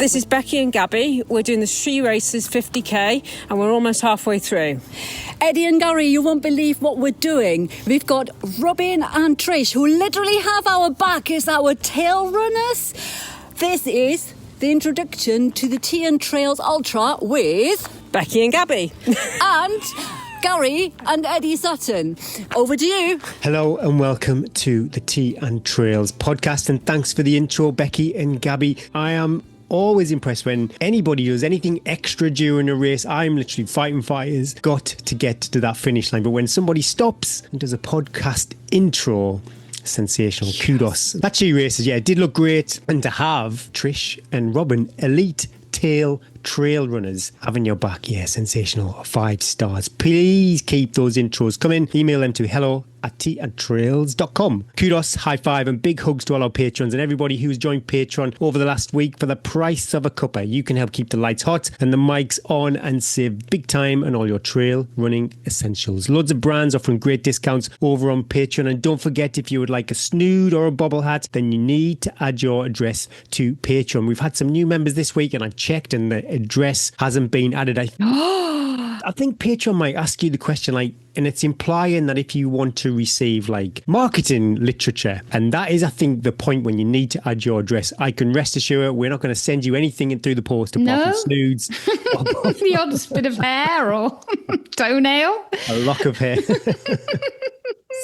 This is Becky and Gabby. We're doing the She Races 50k and we're almost halfway through. Eddie and Gary, you won't believe what we're doing. We've got Robin and Trish, who literally have our back as our tail runners. This is the introduction to the Tea and Trails Ultra with Becky and Gabby. and Gary and Eddie Sutton. Over to you. Hello and welcome to the Tea and Trails podcast, and thanks for the intro, Becky and Gabby. I am always impressed when anybody does anything extra during a race. I'm literally fighting fires, got to get to that finish line. But when somebody stops and does a podcast intro, sensational. Kudos. That She Races, yeah, it did look great. And to have Trish and Robin, elite tail trail runners, having your back, yeah, sensational. 5 stars. Please keep those intros coming. Email them to hello@teaandtrails.com. Kudos, high five, and big hugs to all our patrons and everybody who's joined Patreon over the last week. For the price of a cuppa, you can help keep the lights hot and the mics on and save big time on all your trail running essentials. Loads of brands offering great discounts over on Patreon. And don't forget, if you would like a snood or a bobble hat, then you need to add your address to Patreon. We've had some new members this week and I've checked and the address hasn't been added. I think Patreon might ask you the question, like, and it's implying that if you want to receive like marketing literature, and that is, I think, the point when you need to add your address. I can rest assured we're not going to send you anything in through the post apart from snoods. The odd bit of hair or toenail. A lock of hair.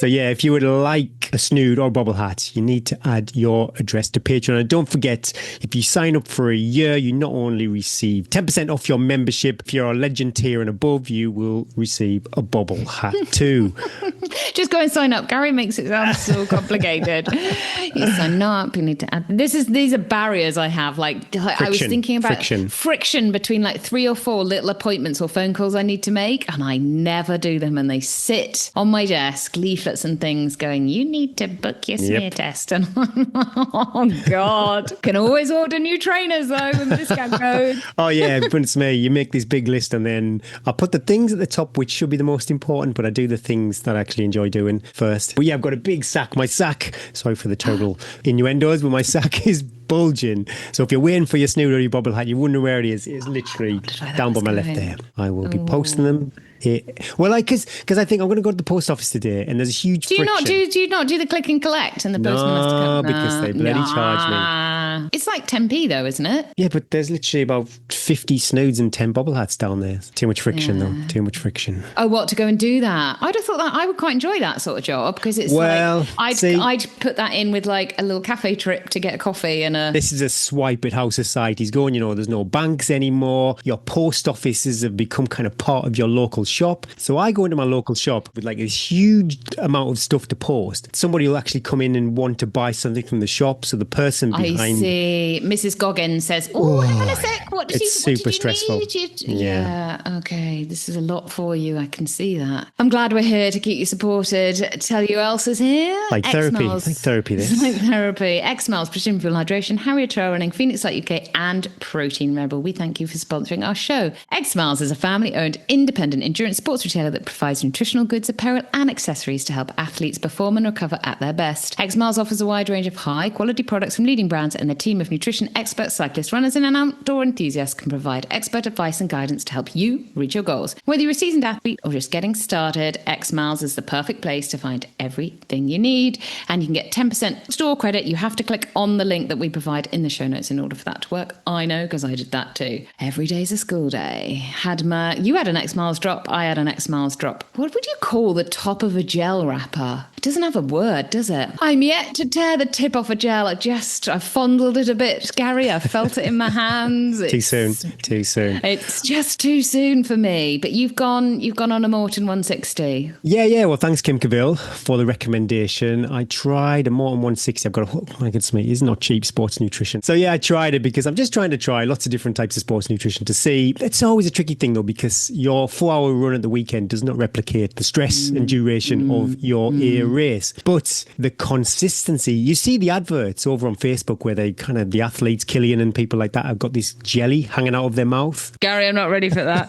So yeah, if you would like a snood or bobble hat, you need to add your address to Patreon. And don't forget, if you sign up for a year, you not only receive 10% off your membership, if you're a legend tier and above, you will receive a bobble hat too. Just go and sign up. Gary makes it sound so complicated. You sign up, you need to add. These are barriers I have. Like I was thinking about friction between like 3 or 4 little appointments or phone calls I need to make, and I never do them. And they sit on my desk, leaflets and things going, you need to book your smear test. And oh God, can always order new trainers though with discount code. Oh yeah, but it's me. You make this big list and then I put the things at the top which should be the most important, but I do the things that I actually enjoy doing first. But yeah, I've got a big sack. My sack, sorry for the total innuendos, but my sack is bulging. So if you're waiting for your snood or your bobble hat, you wonder where it is. It's literally down by my left there. I will be posting them. Well, because I think I'm going to go to the post office today, and there's a huge friction. Do you not do the click and collect, and the postman has to come? No, because they bloody charge me. It's like 10p though, isn't it? Yeah, but there's literally about 50 snoods and 10 bobble hats down there. Too much friction though. Too much friction. Oh, what, to go and do that? I'd have thought that I would quite enjoy that sort of job, because it's I'd put that in with like a little cafe trip to get a coffee and a... This is a swipe at how society's going. You know, there's no banks anymore. Your post offices have become kind of part of your local shop. So I go into my local shop with like this huge amount of stuff to post. Somebody will actually come in and want to buy something from the shop. So the person behind... I see. Mrs. Goggins says, hang on a sec. What did super stressful. Yeah. Okay. This is a lot for you. I can see that. I'm glad we're here to keep you supported. Tell you who else is here. Like therapy. Like therapy this. Like therapy. X-Miles, Precision Fuel Hydration, Harrier Trail Running, Phoenix Light UK and Protein Rebel. We thank you for sponsoring our show. X-Miles is a family-owned independent endurance sports retailer that provides nutritional goods, apparel and accessories to help athletes perform and recover at their best. X-Miles offers a wide range of high-quality products from leading brands, and their team of nutrition experts, cyclists, runners and outdoor enthusiasts can provide expert advice and guidance to help you reach your goals. Whether you're a seasoned athlete or just getting started, X-Miles is the perfect place to find everything you need, and you can get 10% store credit. You have to click on the link that we provide in the show notes in order for that to work. I know, because I did that too. Every day's a school day. You had an X-Miles drop, I had an X-Miles drop. What would you call the top of a gel wrapper? It doesn't have a word, does it? I'm yet to tear the tip off a gel. I fondled it a bit, Gary. I felt it in my hands. Too soon. It's just too soon for me. But you've gone on a Morton 160. Yeah. Well, thanks, Kim Cavill, for the recommendation. I tried a Morton 160. I've got my goodness me, it's not cheap sports nutrition. So yeah, I tried it because I'm just trying to try lots of different types of sports nutrition to see. It's always a tricky thing though, because your 4-hour run at the weekend does not replicate the stress and duration of your A race. But the consistency, you see the adverts over on Facebook where they kind of, the athletes, Killian and people like that, have got this jelly hanging out of their mouth. Gary, I'm not ready for that.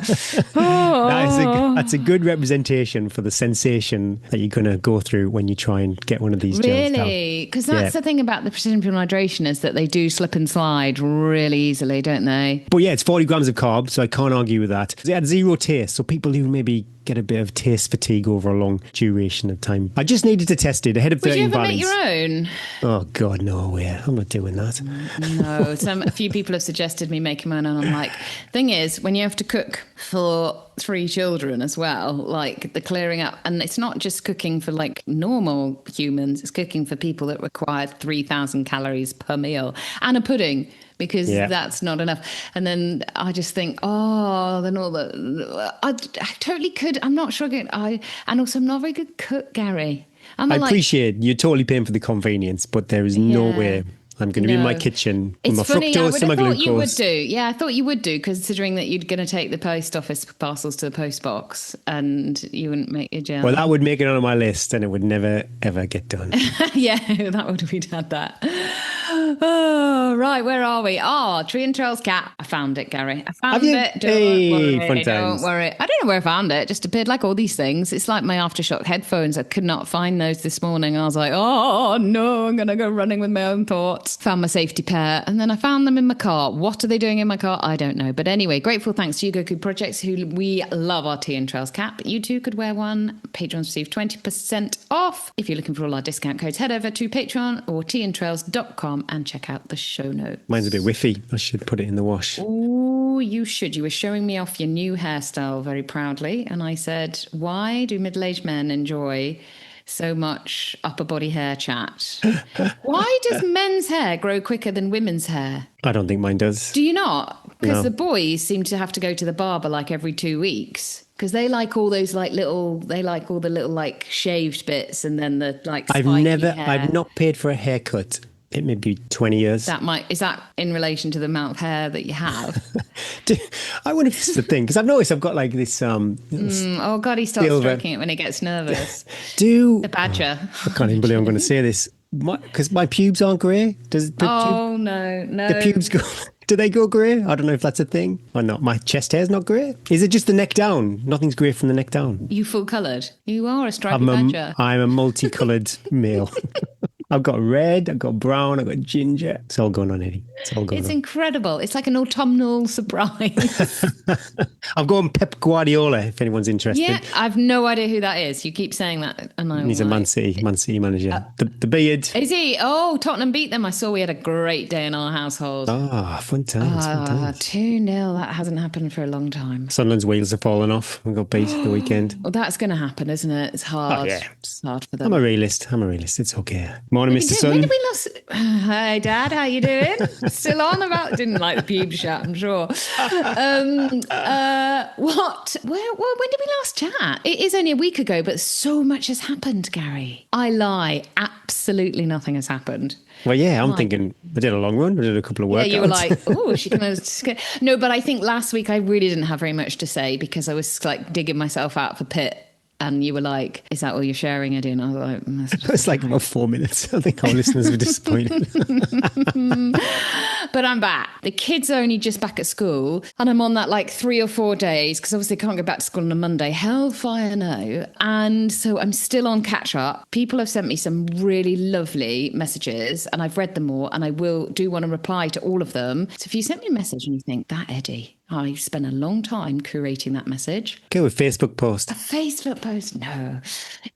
That's a good representation for the sensation that you're going to go through when you try and get one of these gels down. Really? Because that's the thing about the precision fuel hydration is that they do slip and slide really easily, don't they? But yeah, it's 40 grams of carbs, so I can't argue with that. It had zero taste, so people who maybe get a bit of taste fatigue over a long duration of time. I just needed to test it ahead of Would you 13 ever balance. make your own? Oh God, no way. I'm not doing that. No, a few people have suggested me making mine, and I'm like, thing is, when you have to cook for 3 children as well, like the clearing up, and it's not just cooking for like normal humans, it's cooking for people that require 3,000 calories per meal and a pudding, because that's not enough. And then I just think, then all the, I totally could. I'm not sure. And also I'm not a very good cook, Gary. I appreciate you're totally paying for the convenience, but there is no way I'm going to be in my kitchen with my fructose and my glucose. You would do. Yeah, I thought you would do, considering that you're going to take the post office parcels to the post box and you wouldn't make your gel. Well, that would make it on my list and it would never, ever get done. Yeah, that would have had that. Oh, right, where are we? Tree and Trails cat. I found it, Gary. I found it. Don't worry. I don't know where I found it. It just appeared like all these things. It's like my Aftershock headphones. I could not find those this morning. I was like, oh no, I'm going to go running with my own thoughts. Found my safety pair and then I found them in my car. What are they doing in my car? I don't know. But anyway, grateful thanks to Yugoku Projects, who we love our Tea and Trails cap. You too could wear one. Patrons receive 20% off. If you're looking for all our discount codes, head over to Patreon or teaandtrails.com and check out the show notes. Mine's a bit whiffy. I should put it in the wash. Oh, you should. You were showing me off your new hairstyle very proudly. And I said, why do middle-aged men enjoy so much upper body hair chat? Why does men's hair grow quicker than women's hair? I don't think mine does. Do you not? Because No. the boys seem to have to go to the barber like every 2 weeks. Because they like all those all the little like shaved bits and then the like spiky hair. I've not paid for a haircut in maybe 20 years. Is that in relation to the amount of hair that you have? I wonder if this is the thing, because I've noticed I've got like this... Oh God, he starts stroking it when he gets nervous. The badger. I can't even believe I'm going to say this. Because my pubes aren't grey. No. The pubes go... Do they go grey? I don't know if that's a thing or not. My chest hair's not grey. Is it just the neck down? Nothing's grey from the neck down. You full coloured. You are a stripy badger. I'm a multicoloured male. I've got red, I've got brown, I've got ginger. It's all going on, Eddie. It's incredible. It's like an autumnal surprise. I've gone Pep Guardiola, if anyone's interested. Yeah, I've no idea who that is. You keep saying that. And he's a Man City manager. The beard. Is he? Oh, Tottenham beat them. I saw we had a great day in our household. Fun times. 2-0. That hasn't happened for a long time. Sunderland's wheels have fallen off. We got beat the weekend. Well, that's going to happen, isn't it? It's hard. Oh, yeah. It's hard for them. I'm a realist. It's okay. Morning, Mr. Sun. When did we lose? Hey, Dad, how you doing? Still on about? Didn't like the pube chat, I'm sure. What? When did we last chat? It is only a week ago, but so much has happened, Gary. I lie. Absolutely nothing has happened. Well, yeah, I'm thinking I did a long run. I did a couple of workouts. Yeah, you were like, oh, she can... No, but I think last week I really didn't have very much to say because I was like digging myself out for pit. And you were like, is that all you're sharing, Eddie? And I was like... It's like about 4 minutes. I think our listeners were disappointed. But I'm back. The kids are only just back at school. And I'm on that like 3 or 4 days because obviously I can't go back to school on a Monday. Hellfire no. And so I'm still on catch up. People have sent me some really lovely messages and I've read them all and I want to reply to all of them. So if you sent me a message and you think, that Eddie... I spent a long time curating that message. Go with Facebook post. A Facebook post? No.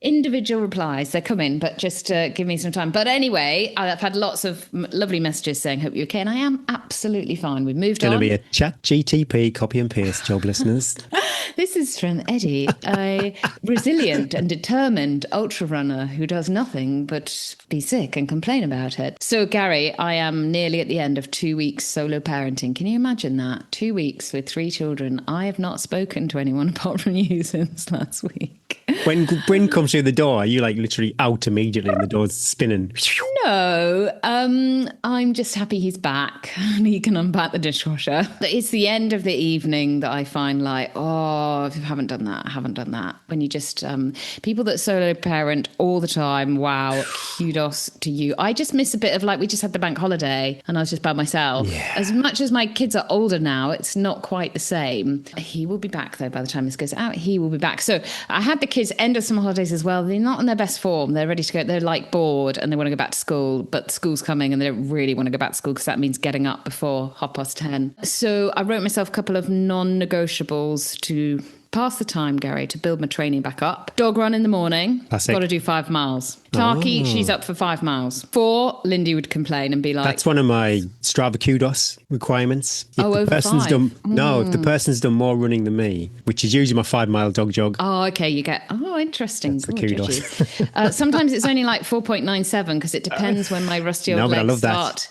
Individual replies, they're coming, but just give me some time. But anyway, I've had lots of lovely messages saying, hope you're okay. And I am absolutely fine. We've moved on. It's going to be a chat GTP copy and paste job, listeners. This is from Eddie, a resilient and determined ultra runner who does nothing but be sick and complain about it. So, Gary, I am nearly at the end of 2 weeks solo parenting. Can you imagine that? 2 weeks with 3 children. I have not spoken to anyone apart from you since last week. When Bryn comes through the door, are you like literally out immediately and the door's spinning? No, I'm just happy he's back and he can unpack the dishwasher. It's the end of the evening that I find like, oh, I haven't done that. When you just, people that solo parent all the time, wow, kudos to you. I just miss a bit of like, we just had the bank holiday and I was just by myself. Yeah. As much as my kids are older now, it's not quite the same. He will be back though by the time this goes out. He will be back. So I had the kids end of summer holidays as well. They're not in their best form. They're ready to go. They're like bored and they want to go back to school, but school's coming and they don't really want to go back to school because that means getting up before 10:30. So I wrote myself a couple of non-negotiables to pass the time, Gary, to build my training back up. Dog run in the morning. Classic. Got to do 5 miles. Tarky, she's up for 5 miles. 4, Lindy would complain and be like... That's one of my Strava kudos requirements. If over 5? No, if the person's done more running than me, which is usually my 5 mile dog jog. Oh, okay, you get... Oh, interesting. That's the kudos. Sometimes it's only like 4.97 because it depends when my rusty old but I love legs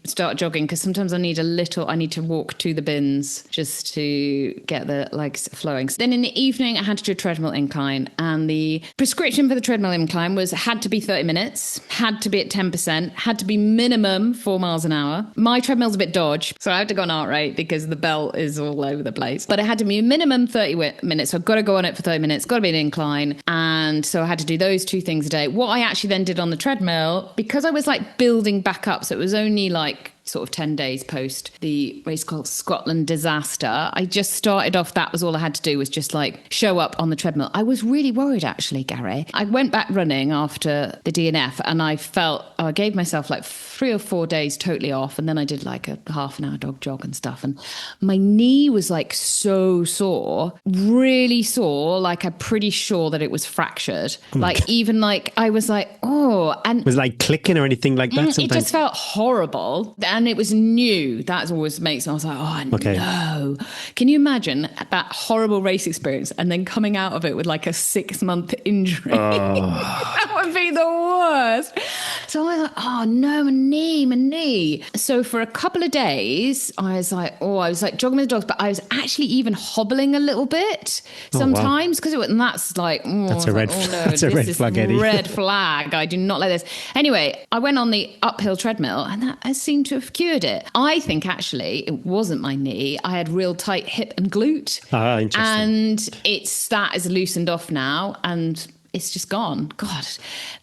start jogging, because sometimes I need to walk to the bins just to get the legs flowing. So then in the evening, I had to do a treadmill incline, and the prescription for the treadmill incline had to be 30 minutes, had to be at 10%, had to be minimum 4 miles an hour. My treadmill's a bit dodge, so I have to go on heart rate because the belt is all over the place. But it had to be a minimum 30 minutes, so I've got to go on it for 30 minutes, got to be an incline. And so I had to do those 2 things a day. What I actually then did on the treadmill, because I was like building back up, so it was only like sort of 10 days post the race called Scotland disaster, I just started off, that was all I had to do, was just like show up on the treadmill. I was really worried actually, Gary. I went back running after the DNF and I felt, I gave myself like 3 or 4 days totally off, and then I did like a half an hour dog jog and stuff, and my knee was like so sore, really sore, like I'm pretty sure that it was fractured. Like even like I was like, oh, and was it like clicking or anything like that? It just felt horrible. And it was new. That always makes me, I was like, oh, okay. No. Can you imagine that horrible race experience and then coming out of it with like a 6-month injury? That would be the worst. So I was like, oh no, my knee. So for a couple of days, I was like jogging with the dogs, but I was actually even hobbling a little bit sometimes, because that's like, that's a red flag, Eddie. Red flag. I do not like this. Anyway, I went on the uphill treadmill and that has seemed to have cured it. I think actually it wasn't my knee. I had real tight hip and glute. Interesting. And that is loosened off now, and it's just gone. God,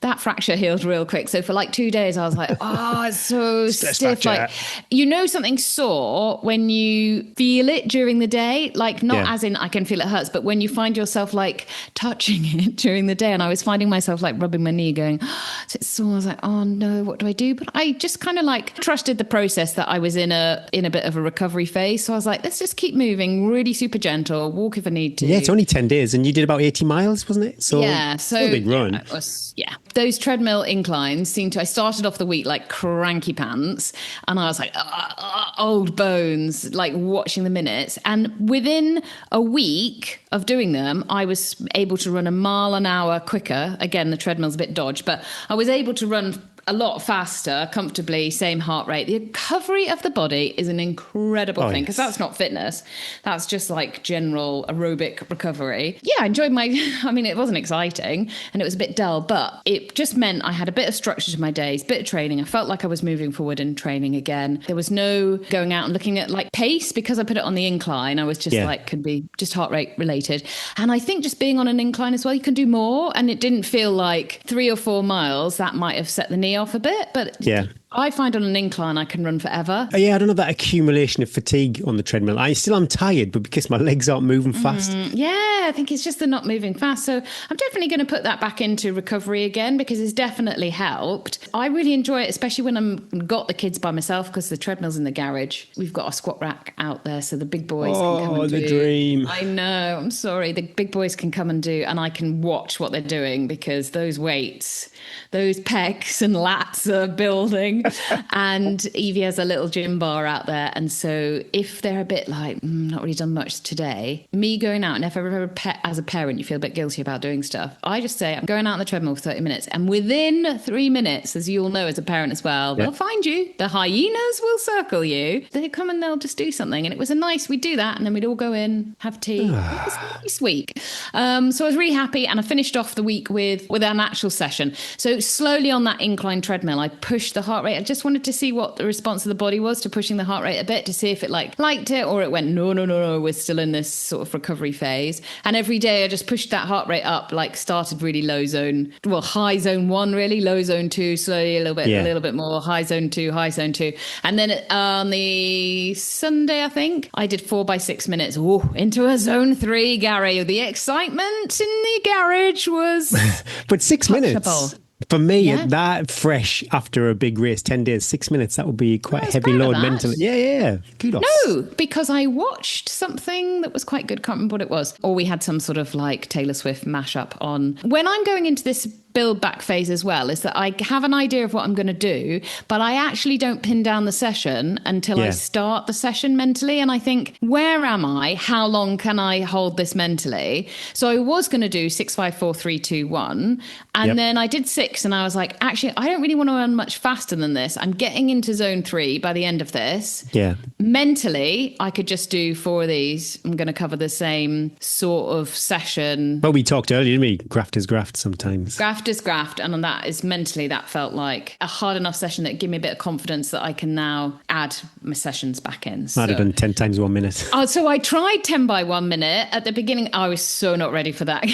that fracture healed real quick. So for like 2 days, I was like, oh, it's so stiff. Like, you know, something sore when you feel it during the day, like not as in I can feel it hurts, but when you find yourself like touching it during the day. And I was finding myself like rubbing my knee going, oh, it's sore. I was like, oh no, what do I do? But I just kind of like trusted the process that I was in a bit of a recovery phase. So I was like, let's just keep moving, really super gentle, walk if I need to. Yeah, it's only 10 days and you did about 80 miles, wasn't it? So yeah. So a big run. Those treadmill inclines I started off the week like cranky pants, and I was like old bones, like watching the minutes. And within a week of doing them, I was able to run 1 mile an hour quicker. Again, the treadmill's a bit dodge, but I was able to run a lot faster, comfortably, same heart rate. The recovery of the body is an incredible thing, because that's not fitness. That's just like general aerobic recovery. Yeah, I enjoyed it wasn't exciting and it was a bit dull, but it just meant I had a bit of structure to my days, bit of training. I felt like I was moving forward in training again. There was no going out and looking at like pace, because I put it on the incline. I was just could be just heart rate related. And I think just being on an incline as well, you can do more. And it didn't feel like 3 or 4 miles, that might have set the knee off a bit, but I find on an incline I can run forever. Yeah, I don't know that accumulation of fatigue on the treadmill. I still am tired, but because my legs aren't moving fast. Yeah, I think it's just they're not moving fast. So I'm definitely going to put that back into recovery again, because it's definitely helped. I really enjoy it, especially when I'm got the kids by myself, because the treadmill's in the garage. We've got a squat rack out there, so the big boys can come and do. Oh, the dream. I know, I'm sorry. The big boys can come and do, and I can watch what they're doing, because those weights, those pecs and lats are building. And Evie has a little gym bar out there. And so if they're a bit like, not really done much today, me going out, and if ever as a parent, you feel a bit guilty about doing stuff, I just say, I'm going out on the treadmill for 30 minutes. And within 3 minutes, as you all know as a parent as well, they'll find you. The hyenas will circle you. They come and they'll just do something. And it was we'd do that. And then we'd all go in, have tea. It was a nice week. So I was really happy. And I finished off the week with an actual session. So slowly on that incline treadmill, I pushed the heart rate. I just wanted to see what the response of the body was to pushing the heart rate a bit, to see if it liked it, or it went, no, we're still in this sort of recovery phase. And every day I just pushed that heart rate up, started really high zone 1, really, low zone 2, slowly a little bit more, high zone 2, high zone 2. And then on the Sunday, I think, I did 4 by 6 minutes. Into a zone 3, Gary. The excitement in the garage was but 6 minutes. Touchable. For me, that fresh after a big race, 10 days, 6 minutes, that would be quite a heavy load mentally. Yeah. Kudos. No, because I watched something that was quite good. Can't remember what it was. Or we had some sort of Taylor Swift mashup on. When I'm going into this build back phase as well, is that I have an idea of what I'm going to do, but I actually don't pin down the session until I start the session mentally. And I think, where am I? How long can I hold this mentally? So I was going to do 6, 5, 4, 3, 2, 1. And then I did 6 and I was like, actually, I don't really want to run much faster than this. I'm getting into zone 3 by the end of this. Yeah. Mentally, I could just do 4 of these. I'm going to cover the same sort of session. Well, we talked earlier, didn't we? Graft is graft sometimes. Graft is graft. And on that is mentally, that felt like a hard enough session that gave me a bit of confidence that I can now add my sessions back in. I'd have done 10 times 1 minute. So I tried 10 by 1 minute. At the beginning, I was so not ready for that.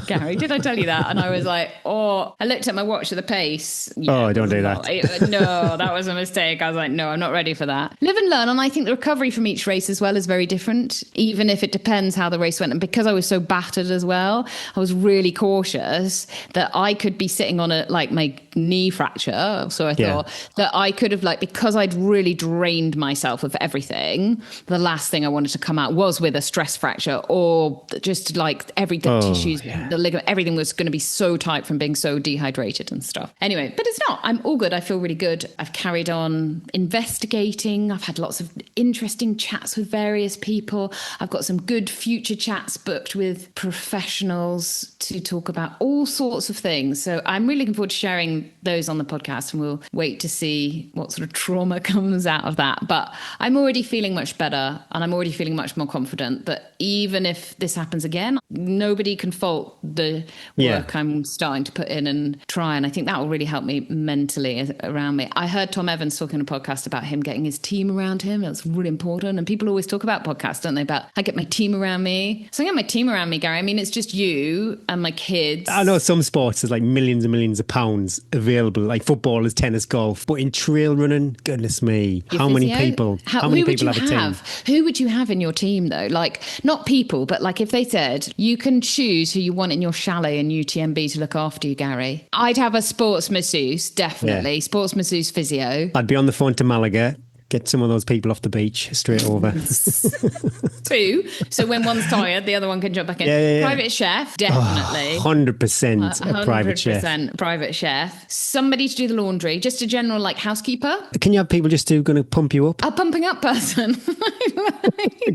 Gary, did I tell you that? And I was like, I looked at my watch at the pace. Don't do that. No, that was a mistake. I was like, no, I'm not ready for that. Live and learn. And I think the recovery from each race as well is very different, even if it depends how the race went. And because I was so battered as well, I was really cautious that I could be sitting on my knee fracture. So I thought that I could have, because I'd really drained myself of everything, the last thing I wanted to come out was with a stress fracture, or just tissues, the ligament, everything was going to be so tight from being so dehydrated and stuff. Anyway, but it's not. I'm all good. I feel really good. I've carried on investigating. I've had lots of interesting chats with various people. I've got some good future chats booked with professionals to talk about all sorts of things. So I'm really looking forward to sharing those on the podcast, and we'll wait to see what sort of trauma comes out of that. But I'm already feeling much better, and I'm already feeling much more confident that even if this happens again, nobody can fault the work I'm starting to put in and try. And I think that will really help me mentally around me. I heard Tom Evans talking on a podcast about him getting his team around him. That's really important. And people always talk about podcasts, don't they? About I get my team around me. So I get my team around me, Gary. I mean, it's just you and my kids. I know some sports there's millions and millions of pounds available, like football, is tennis, golf. But in trail running, goodness me, how many people have a team? Who would you have in your team though? Not people, but if they said you can choose who you want in your chalet in UTMB to look after you, Gary. I'd have a sports masseuse, definitely. Yeah. Sports masseuse physio. I'd be on the phone to Malaga. Get some of those people off the beach straight over. 2. So when one's tired, the other one can jump back in. Yeah. Private chef, definitely. 100% a private chef. 100% private chef. Somebody to do the laundry. Just a general housekeeper. Can you have people just going to pump you up? A pumping up person.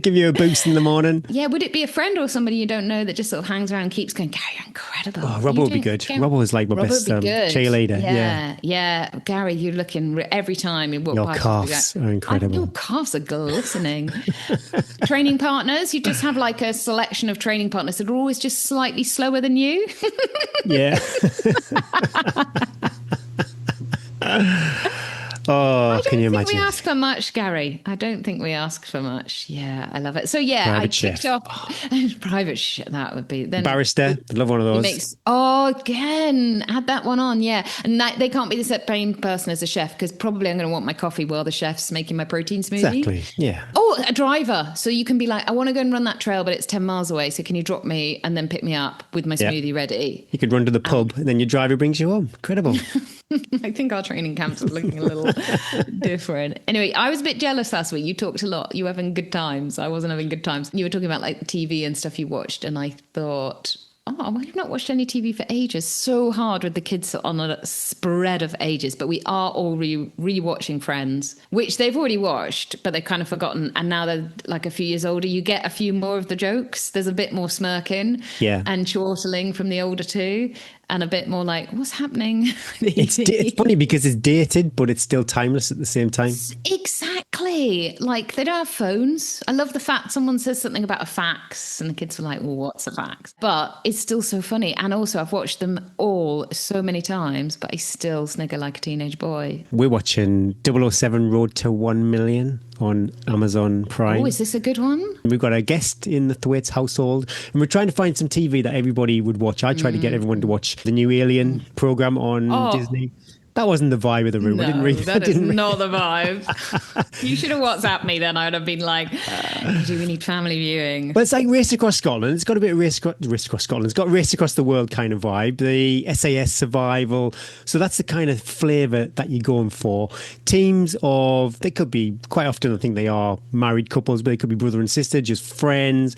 Give you a boost in the morning. Yeah, would it be a friend or somebody you don't know that just sort of hangs around and keeps going, Gary, you're incredible. Oh, Robbo would be good. Robbo was my best cheerleader. Yeah. Gary, you're looking every time you walk your past. Calves are incredible. Your calves are glistening. Training partners, you just have a selection of training partners that are always just slightly slower than you. Yeah. Can you imagine? I don't think we ask for much, Gary. I don't think we ask for much. Yeah, I love it. So I kicked off private chef. That would be then barrister. I'd love one of those. Again, add that one on. Yeah, and they can't be the same person as a chef, because probably I'm going to want my coffee while the chef's making my protein smoothie. Exactly. Yeah. A driver. So you can be I want to go and run that trail, but it's 10 miles away. So can you drop me and then pick me up with my smoothie ready? You could run to the pub and then your driver brings you home. Incredible. I think our training camps are looking a little different. Anyway, I was a bit jealous last week. You talked a lot. You were having good times. I wasn't having good times. You were talking about TV and stuff you watched, and I thought, Oh, we've not watched any TV for ages. So hard with the kids on a spread of ages. But we are all re-watching Friends, which they've already watched, but they've kind of forgotten. And now they're like a few years older. You get a few more of the jokes. There's a bit more smirking and chortling from the older two. And a bit more like, what's happening? It's funny because it's dated, but it's still timeless at the same time. Exactly. Like, they don't have phones. I love the fact someone says something about a fax and the kids are like, well, what's a fax? But it's still so funny. And also, I've watched them all so many times, but I still snigger like a teenage boy. We're watching 007 Road to 1 Million on Amazon Prime. Oh, is this a good one? We've got a guest in the Thwaites household, and we're trying to find some TV that everybody would watch. I tried to get everyone to watch the new Alien program on Disney. That wasn't the vibe of the room. No, I didn't really. That is not the vibe. You should have WhatsApped me then. I would have been like, do we need family viewing? But it's like Race Across Scotland. It's got a bit of Race Across Scotland. It's got Race Across the World kind of vibe. The SAS survival. So that's the kind of flavour that you're going for. Teams of, they could be, quite often I think they are married couples, but they could be brother and sister, just friends.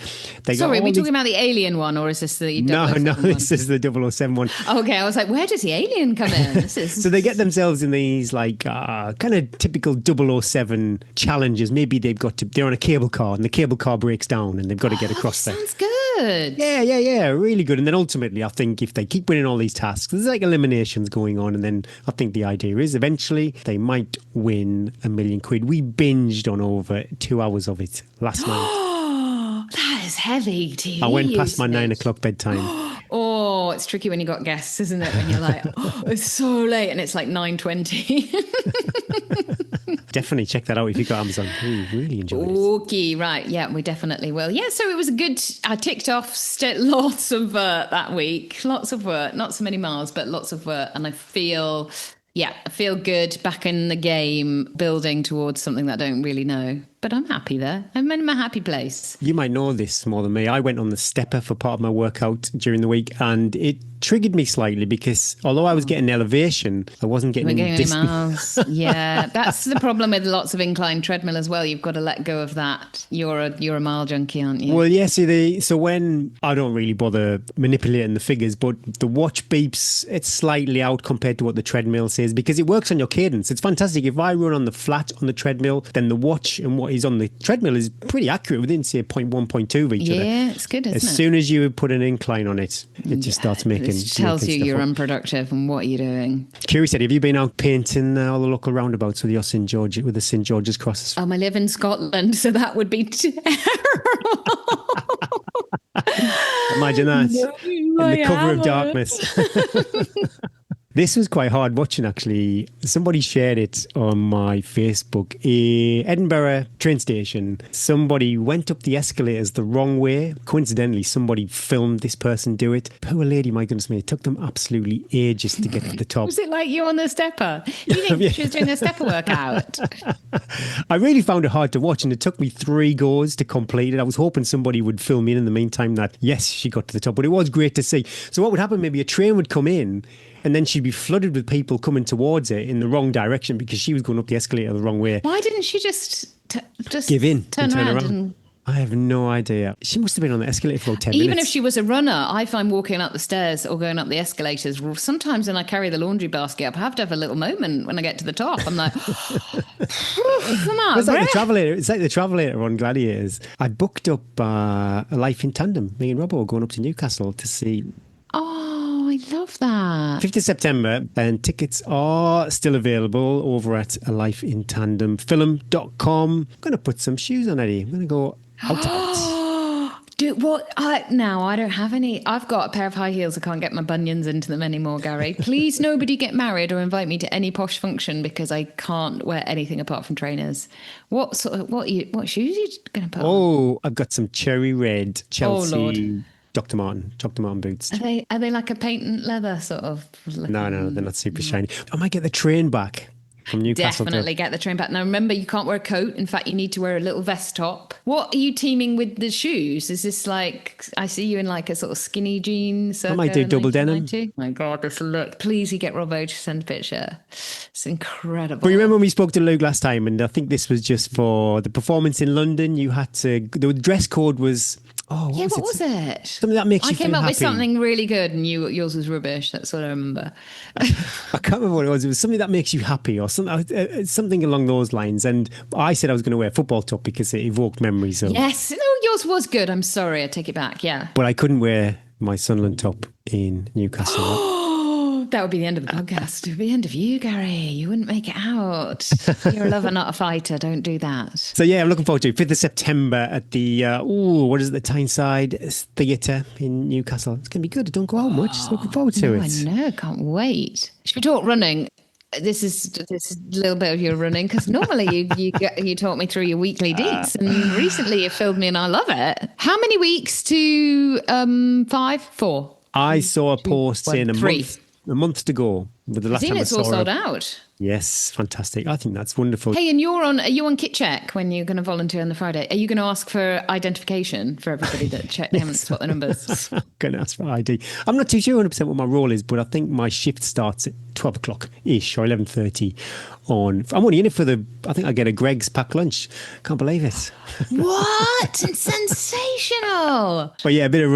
Sorry, are we talking about the Alien one, or is this the 007 No, one? this is the 007 one. Okay, I was like, where does the Alien come in? So they get themselves in these like kind of typical 007 challenges. Maybe they're on a cable car and the cable car breaks down and they've got to get across there. Sounds good. Yeah, really good. And then ultimately, I think if they keep winning all these tasks, there's like eliminations going on. And then I think the idea is eventually they might win £1 million. We binged on over 2 hours of it last night. That is heavy TV. I went past my 9 o'clock bedtime. Oh, it's tricky when you got guests, isn't it? When you're like, it's so late and it's like 9:20. Definitely check that out if you've got Amazon. We really enjoyed it. Okay, right. Yeah, we definitely will. Yeah, so it was a good, I ticked off lots of vert that week. Lots of vert, not so many miles, but lots of vert. And I feel good back in the game, building towards something that I don't really know. But I'm happy there. I'm in my happy place. You might know this more than me. I went on the stepper for part of my workout during the week, and it triggered me slightly because although I was getting elevation, I wasn't getting any distance. Miles. Yeah, that's the problem with lots of incline treadmill as well. You've got to let go of that. You're a mile junkie, aren't you? Well, yeah. So when I don't really bother manipulating the figures, but the watch beeps, it's slightly out compared to what the treadmill says because it works on your cadence. It's fantastic. If I run on the flat on the treadmill, then the watch and what is on the treadmill is pretty accurate within, say, 0.1, 0.2 of each other. Yeah, it's good, isn't it? As soon as you put an incline on it, it just starts making... It tells you you're unproductive and what you're doing. Kerry said, have you been out painting all the local roundabouts with the St George's crosses? I live in Scotland, so that would be terrible. Imagine that. In the cover of darkness. This was quite hard watching, actually. Somebody shared it on my Facebook. Edinburgh train station. Somebody went up the escalators the wrong way. Coincidentally, somebody filmed this person do it. Poor lady, my goodness me. It took them absolutely ages to get to the top. Was it like you on the stepper? You think she was doing a stepper workout? I really found it hard to watch, and it took me 3 goes to complete it. I was hoping somebody would film in the meantime that, yes, she got to the top. But it was great to see. So what would happen, maybe a train would come in, and then she'd be flooded with people coming towards her in the wrong direction because she was going up the escalator the wrong way. Why didn't she just give in, turn around? And... I have no idea. She must have been on the escalator for 10 minutes. Even if she was a runner, I find walking up the stairs or going up the escalators, sometimes when I carry the laundry basket up, I have to have a little moment when I get to the top. I'm like, come on. It's like the travelator on Gladiators. I booked up a Life in Tandem. Me and Robbo were going up to Newcastle to see... Oh, I love that. 5th of September, and tickets are still available over at A Life in Tandem film.com. I'm going to put some shoes on, Eddie. I'm going to go out. Dude, what? Now I don't have any. I've got a pair of high heels. I can't get my bunions into them anymore, Gary. Please, nobody get married or invite me to any posh function because I can't wear anything apart from trainers. What shoes are you going to put on? Oh, I've got some cherry red Chelsea. Oh, Lord. Dr. Martin boots. Are they like a patent and leather sort of? No, they're not super shiny. I might get the train back from Newcastle. Definitely get the train back. Now remember, you can't wear a coat. In fact, you need to wear a little vest top. What are you teaming with the shoes? Is this like, I see you in like a sort of skinny jeans? I might do double denim. My God, this look. Please, you get Robbo to send a picture. It's incredible. But remember when we spoke to Luke last time, and I think this was just for the performance in London, the dress code was Oh, What was it? Something that makes you I came feel up happy. with something really good, and yours was rubbish. That's what I remember. I can't remember what it was. It was something that makes you happy or something along those lines. And I said I was going to wear a football top because it evoked memories of. Yes, no, yours was good. I'm sorry, I take it back. Yeah. But I couldn't wear my Sunderland top in Newcastle. That would be the end of the podcast. It would be the end of you, Gary. You wouldn't make it out. You're a lover, not a fighter. Don't do that. So yeah, I'm looking forward to it. 5th of September at the, what is it, the Tyneside Theatre in Newcastle. It's going to be good. I don't go out much. So looking forward to No, it. I know. Can't wait. Should we talk running? This is a little bit of your running, because normally you talk me through your weekly deets, and recently you filled me, and I love it. How many weeks to 5? 4? I saw a post saying three. A month to go. With the last I've seen time it's I all saw sold it. out. Yes, fantastic. I think that's wonderful. Hey, and are you on Kit Check when you're going to volunteer on the Friday? Are you going to ask for identification for everybody that haven't spot the numbers? I'm going to ask for ID. I'm not too sure 100% what my role is, but I think my shift starts at 12 o'clock-ish or 11:30 on... I'm only in it for I think I get a Greg's packed lunch. Can't believe it. What? It's sensational. But yeah, bit of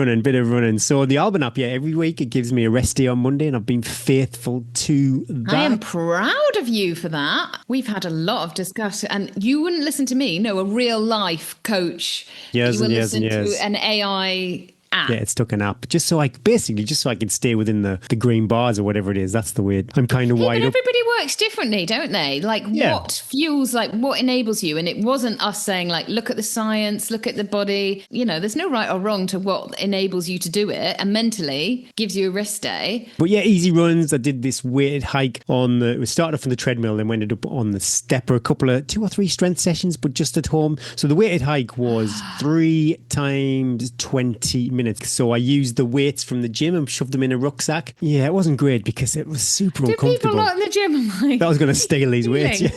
running. So the Albon app, every week it gives me a rest day on Monday, and I've been faithful to that. I am proud of you for that. We've had a lot of discussion, and you wouldn't listen to me. No, a real life coach. Years you would and years listen and years. to an AI app. Yeah, it's took an app just so I can stay within the green bars or whatever it is. That's the way I'm kind of Yeah, wide but up. everybody works differently, don't they? Like what fuels, like what enables you? And it wasn't us saying like, look at the science, look at the body. You know, there's no right or wrong to what enables you to do it, and mentally gives you a rest day. But yeah, easy runs. I did this weighted hike we started off on the treadmill, then we ended up on the stepper, 2 or 3 strength sessions, but just at home. So the weighted hike was 3 times 20 minutes. So I used the weights from the gym and shoved them in a rucksack. Yeah, it wasn't great because it was super Do uncomfortable. people not in the gym like... I was going to steal these weights. Yeah.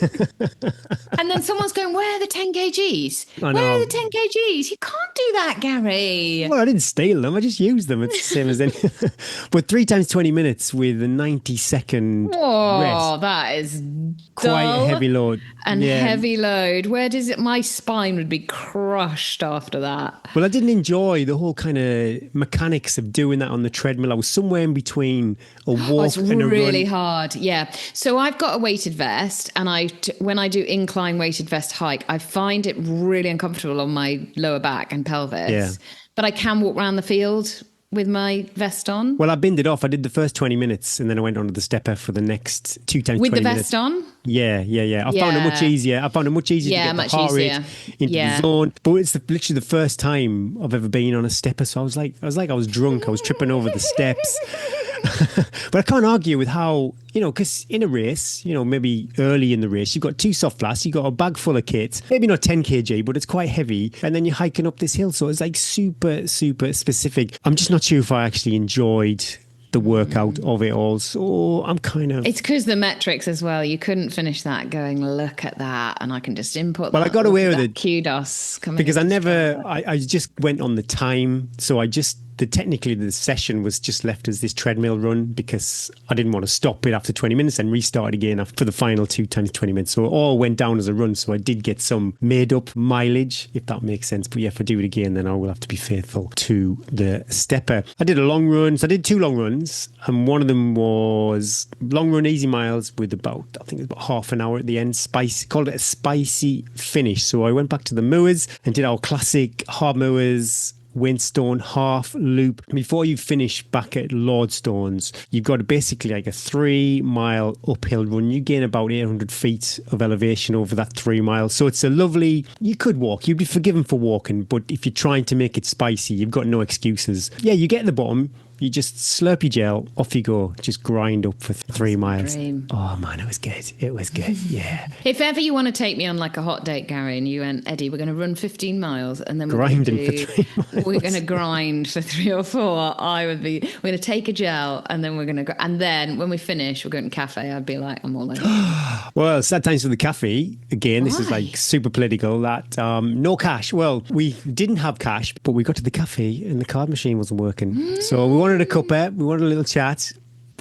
And then someone's going, where are the 10 kgs? I Where know. are the 10 kgs? You can't do that, Gary. Well, I didn't steal them. I just used them. It's the same as any. But 3 times 20 minutes with a 90-second Oh, rest. that is Quite dull a heavy load. and Yeah. heavy load. Where does it? My spine would be crushed after that. Well, I didn't enjoy the whole kind of mechanics of doing that on the treadmill. I was somewhere in between a walk It's and a really run. hard. Yeah. So I've got a weighted vest, and when I do incline weighted vest hike, I find it really uncomfortable on my lower back and pelvis. Yeah. But I can walk around the field with my vest on. Well, I binned it off. I did the first 20 minutes and then I went onto the stepper for the next 2 times With 20 the minutes. vest on? Yeah. I found it much easier. Yeah, to get much the heart rate easier. into Yeah. the zone. But it's literally the first time I've ever been on a stepper. So I was drunk. I was tripping over the steps. But I can't argue with how, because in a race, maybe early in the race, you've got 2 soft blasts, you've got a bag full of kit, maybe not 10 kg, but it's quite heavy. And then you're hiking up this hill. So it's like super, super specific. I'm just not sure if I actually enjoyed the workout of it all. So I'm kind of... It's because the metrics as well. You couldn't finish that going, look at that, and I can just input Well, that. I got away with that it. Kudos. Because I just went on the time. So technically the session was just left as this treadmill run because I didn't want to stop it after 20 minutes and restart again for the final 2 times 20 minutes. So it all went down as a run. So I did get some made up mileage, if that makes sense. But yeah, if I do it again, then I will have to be faithful to the stepper. I did a long run. So I did 2 long runs, and one of them was long run, easy miles with I think it was about half an hour at the end. Called it a spicy finish. So I went back to the moors and did our classic hard moors, Windstone half loop. Before you finish back at Lordstones, you've got basically like a 3-mile uphill run. You gain about 800 feet of elevation over that 3 miles. So it's a lovely, you could walk, you'd be forgiven for walking, but if you're trying to make it spicy, you've got no excuses. Yeah, you get to the bottom, you just slurp your gel, off you go, just grind up for 3 miles. dream. Oh man, it was good. It was good. Yeah. If ever you want to take me on like a hot date, Gary, and you went, Eddie, we're going to run 15 miles, and then Grinding for 3 miles. We're going to grind for 3 or 4. We're going to take a gel, and then and then when we finish, we're going to cafe. I'd be like, I'm all over. Well, sad times for the cafe. Again, this is like super political. That no cash. Well, we didn't have cash, but we got to the cafe and the card machine wasn't working. So we wanted a cuppa, we wanted a little chat.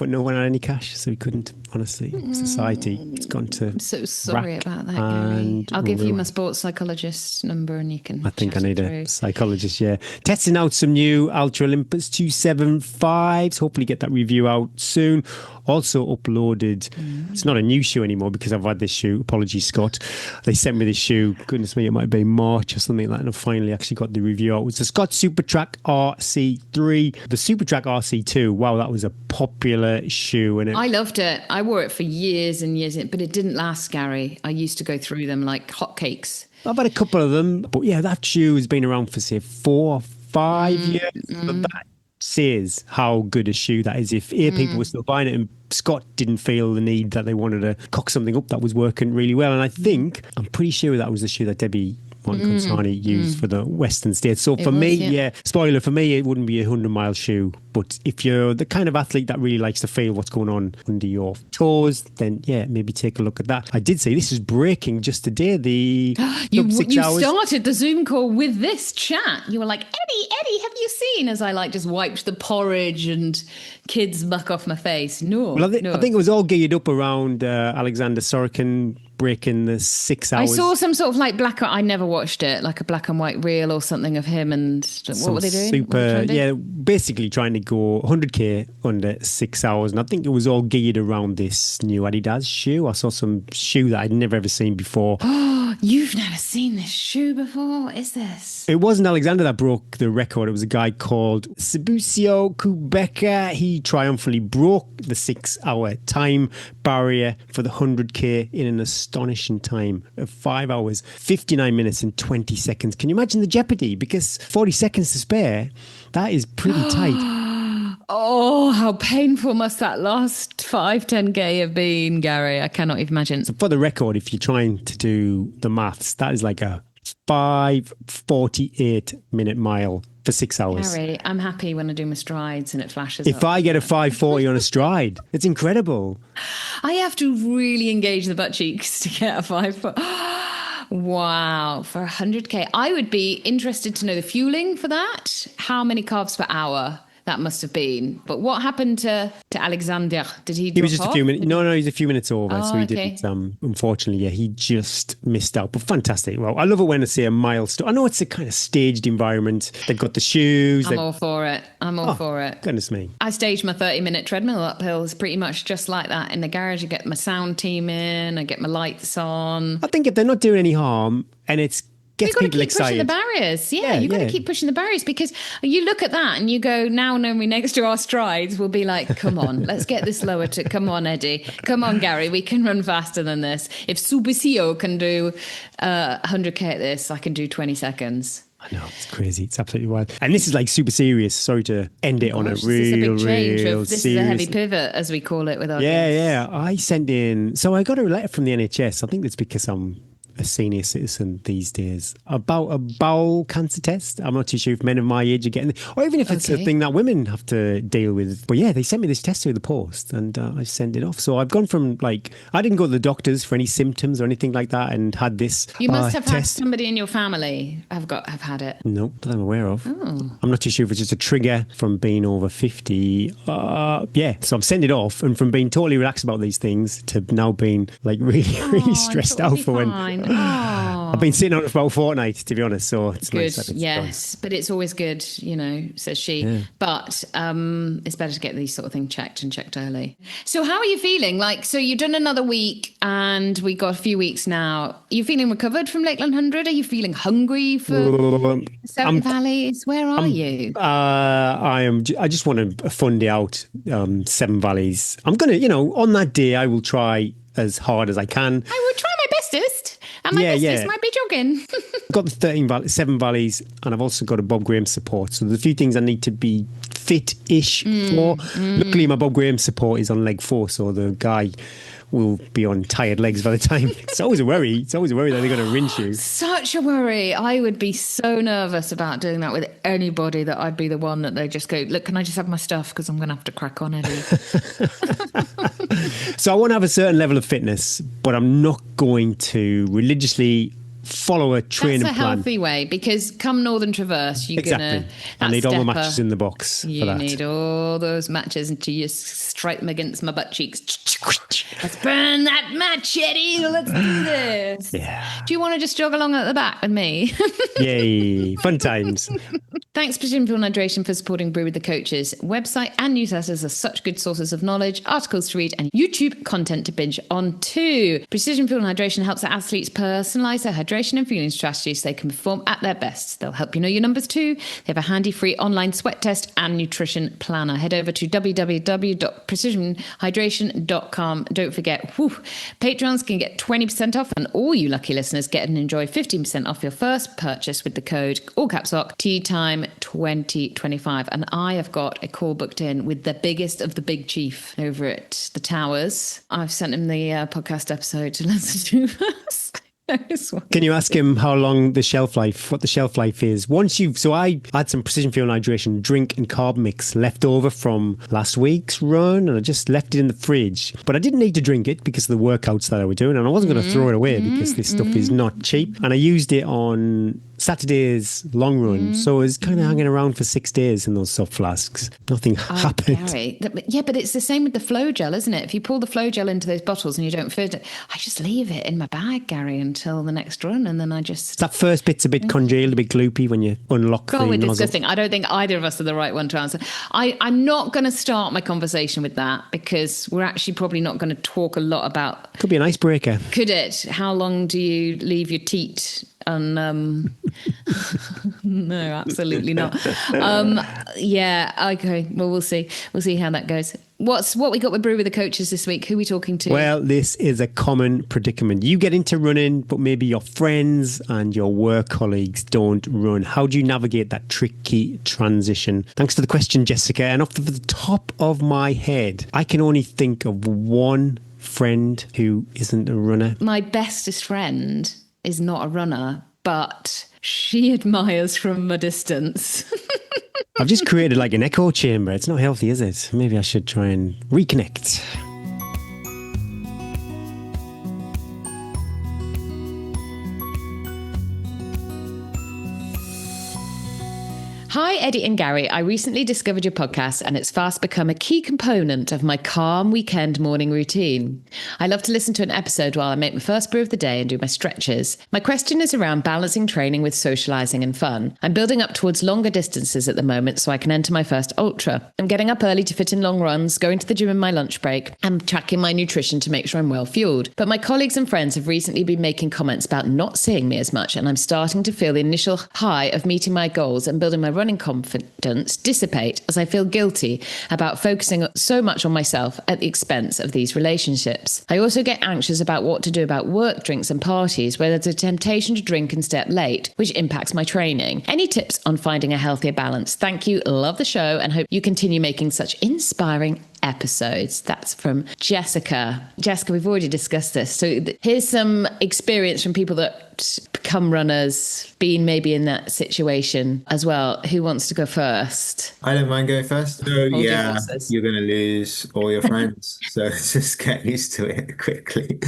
but no one had any cash, so we couldn't. Honestly, society, it's gone to. I'm so sorry rack about that, Gary. and I'll give you ruin. my sports psychologist number and you can. I think I chat it need a through. psychologist, yeah. Testing out some new Ultra Olympus 275s. Hopefully get that review out soon. Also uploaded, it's not a new shoe anymore because I've had this shoe. Apologies, Scott. They sent me this shoe. Goodness me, it might be March or something like that. And I finally actually got the review out. It's the Scott Supertrack RC3. The Supertrack RC2, wow, that was a popular shoe. And I loved it. I wore it for years and years, but it didn't last, Gary. I used to go through them like hotcakes. I've had a couple of them, but yeah, that shoe has been around for say 4 or 5 years. But that says how good a shoe that is. If people were still buying it and Scott didn't feel the need that they wanted to cock something up that was working really well. And I think, I'm pretty sure that was the shoe that Debbie Montconsani used for the Western States. So for me, yeah, spoiler, for me, it wouldn't be a 100-mile shoe. But if you're the kind of athlete that really likes to feel what's going on under your toes, then yeah, maybe take a look at that. I did say this is breaking just today. The You 6 hours. started the Zoom call with this chat. You were like, Eddie, have you seen? As I like just wiped the porridge and kids muck off my face. No, Well, no. I think it was all geared up around Alexander Sorokin breaking the 6 hours. I saw some sort of like I never watched it, like a black and white reel or something of him. And what were they doing? What were they trying to do? Basically trying to go 100k under 6 hours. And I think it was all geared around this new Adidas shoe. I saw some shoe that I'd never ever seen before. You've never seen this shoe before? What is this? It wasn't Alexander that broke the record. It was a guy called Sebusio Kubeka. He triumphantly broke the 6 hour time barrier for the 100k in an astonishing time of 5 hours, 59 minutes and 20 seconds. Can you imagine the jeopardy? Because 40 seconds to spare, that is pretty tight. Oh, how painful must that last 10K have been, Gary? I cannot even imagine. So for the record, if you're trying to do the maths, that is like a 5:48-minute mile for 6 hours. Gary, I'm happy when I do my strides and it flashes If up. I get a 5:40 on a stride, it's incredible. I have to really engage the butt cheeks to get a 5 foot. Wow, for 100K. I would be interested to know the fueling for that. How many carbs per hour that must have been. But what happened to Alexander? Did he drop He was just off? a few minutes. No, he's a few minutes over, so he okay. didn't. Unfortunately, yeah, he just missed out. But fantastic. Well, I love it when I see a milestone. I know it's a kind of staged environment. They've got the shoes. I'm all for it. I'm all for it. Goodness me. I staged my 30-minute treadmill uphill. It's pretty much just like that in the garage. I get my sound team in. I get my lights on. I think if they're not doing any harm and it's gets You've got to people keep excited. pushing the barriers. Yeah, you've got to keep pushing the barriers because you look at that and you go, now when we're next to our strides, we'll be like, come on, let's get this lower to, come on, Eddie. Come on, Gary, we can run faster than this. If Subisio can do 100K at this, I can do 20 seconds. I know, it's crazy. It's absolutely wild. And this is like super serious. Sorry to end it on a This real, is a big change. real This serious. is a heavy pivot, as we call it with our guests. Yeah. I sent in. So I got a letter from the NHS. I think that's because I'm a senior citizen these days about a bowel cancer test. I'm not too sure if men of my age are getting it, or even if it's a thing that women have to deal with. But yeah, they sent me this test through the post and I sent it off. So I've gone from like, I didn't go to the doctors for any symptoms or anything like that and had this You must have had test. somebody in your family have had it. No, that I'm aware of. I'm not too sure if it's just a trigger from being over 50. Yeah, so I've sent it off, and from being totally relaxed about these things to now being like really stressed out for when I've been sitting on it for about a fortnight, to be honest. So it's Good, nice that it's yes, but it's always good, says she. Yeah. But it's better to get these sort of things checked and checked early. So how are you feeling? Like, so you've done another week, and we got a few weeks now. Are you feeling recovered from Lakeland 100? Are you feeling hungry for Seven Valleys? Where are you? I am. I just want a fun day out. Seven Valleys. I'm gonna, on that day, I will try as hard as I can. I will try my bestest, and my bestest might be jogging. Got the Seven Valleys, and I've also got a Bob Graham support. So there's a few things I need to be fit-ish for. Luckily, my Bob Graham support is on leg 4, so the guy will be on tired legs by the time. It's always a worry. It's always a worry that they're going to rinse you. Such a worry. I would be so nervous about doing that with anybody that I'd be the one that they just go, look, can I just have my stuff? Because I'm going to have to crack on, Eddie. So I want to have a certain level of fitness, but I'm not going to religiously follow a training That's a plan. healthy way, because come Northern Traverse, you're Exactly. gonna. I need all my stepper. matches in the box You for that. need all those matches until you strike them against my butt cheeks. Let's burn that match, Eddie. Let's do this. Yeah. Do you want to just jog along at the back with me? Yay. Fun times. Thanks, Precision Fuel Hydration, for supporting Brew with the Coaches. Website and newsletters are such good sources of knowledge, articles to read, and YouTube content to binge on too. Precision Fuel Hydration helps our athletes personalise their hydration and fueling strategies so they can perform at their best. They'll help you know your numbers too. They have a handy free online sweat test and nutrition planner. Head over to www.precisionhydration.com. Don't forget, Patrons can get 20% off, and all you lucky listeners get and enjoy 15% off your first purchase with the code, all caps lock, Tea Time 2025. And I have got a call booked in with the biggest of the big chief over at the Towers. I've sent him the podcast episode to listen to us. Can you ask him how long what the shelf life is? So I had some Precision Fuel Hydration drink and carb mix left over from last week's run, and I just left it in the fridge. But I didn't need to drink it because of the workouts that I was doing, and I wasn't going to throw it away because this stuff is not cheap. And I used it on Saturday's long run, so it was kind of hanging around for 6 days in those soft flasks. Nothing happened. Gary, but it's the same with the flow gel, isn't it? If you pull the flow gel into those bottles and you don't fit it, I just leave it in my bag, Gary, until the next run, and then I just... That first bit's a bit congealed, a bit gloopy when you unlock the we're nozzle. disgusting. I don't think either of us are the right one to answer. I'm not going to start my conversation with that, because we're actually probably not going to talk a lot about... Could be an icebreaker. Could it? How long do you leave your teat? No, absolutely not. Yeah, okay. Well, we'll see. We'll see how that goes. What we got with Brew with the Coaches this week? Who are we talking to? Well, this is a common predicament. You get into running, but maybe your friends and your work colleagues don't run. How do you navigate that tricky transition? Thanks for the question, Jessica. And off the top of my head, I can only think of one friend who isn't a runner. My bestest friend is not a runner, but she admires from a distance. I've just created like an echo chamber. It's not healthy, is it? Maybe I should try and reconnect. Hi, Eddie and Gary. I recently discovered your podcast, and it's fast become a key component of my calm weekend morning routine. I love to listen to an episode while I make my first brew of the day and do my stretches. My question is around balancing training with socializing and fun. I'm building up towards longer distances at the moment so I can enter my first ultra. I'm getting up early to fit in long runs, going to the gym in my lunch break, and tracking my nutrition to make sure I'm well fueled. But my colleagues and friends have recently been making comments about not seeing me as much, and I'm starting to feel the initial high of meeting my goals and building my running confidence dissipate as I feel guilty about focusing so much on myself at the expense of these relationships. I also get anxious about what to do about work drinks and parties where there's a temptation to drink and stay up late, which impacts my training. Any tips on finding a healthier balance? Thank you, love the show, and hope you continue making such inspiring episodes. That's from Jessica. Jessica, we've already discussed this. So here's some experience from people that become runners, been maybe in that situation as well. Who wants to go first? I don't mind going first. So yeah, you're going to lose all your friends. So just get used to it quickly.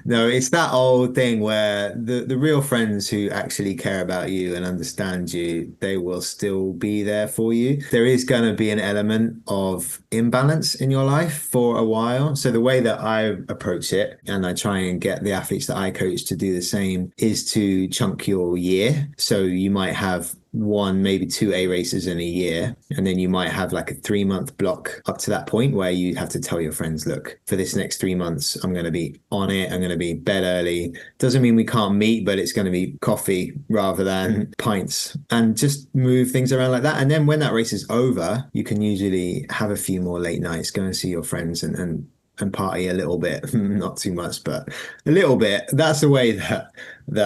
No, it's that old thing where the real friends who actually care about you and understand you, they will still be there for you. There is going to be an element of imbalance in your life for a while. So the way that I approach it, and I try and get the athletes that I coach to do the same, is to chunk your year. So you might have one, maybe two A races in a year. And then you might have like a 3-month block up to that point where you have to tell your friends, look, for this next 3 months, I'm going to be on it. I'm going to be bed early. Doesn't mean we can't meet, but it's going to be coffee rather than pints, and just move things around like that. And then when that race is over, you can usually have a few more late nights, go and see your friends and party a little bit, not too much, but a little bit. That's the way that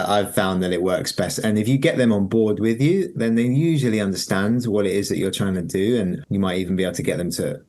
I've found that it works best. And if you get them on board with you, then they usually understand what it is that you're trying to do. And you might even be able to get them to,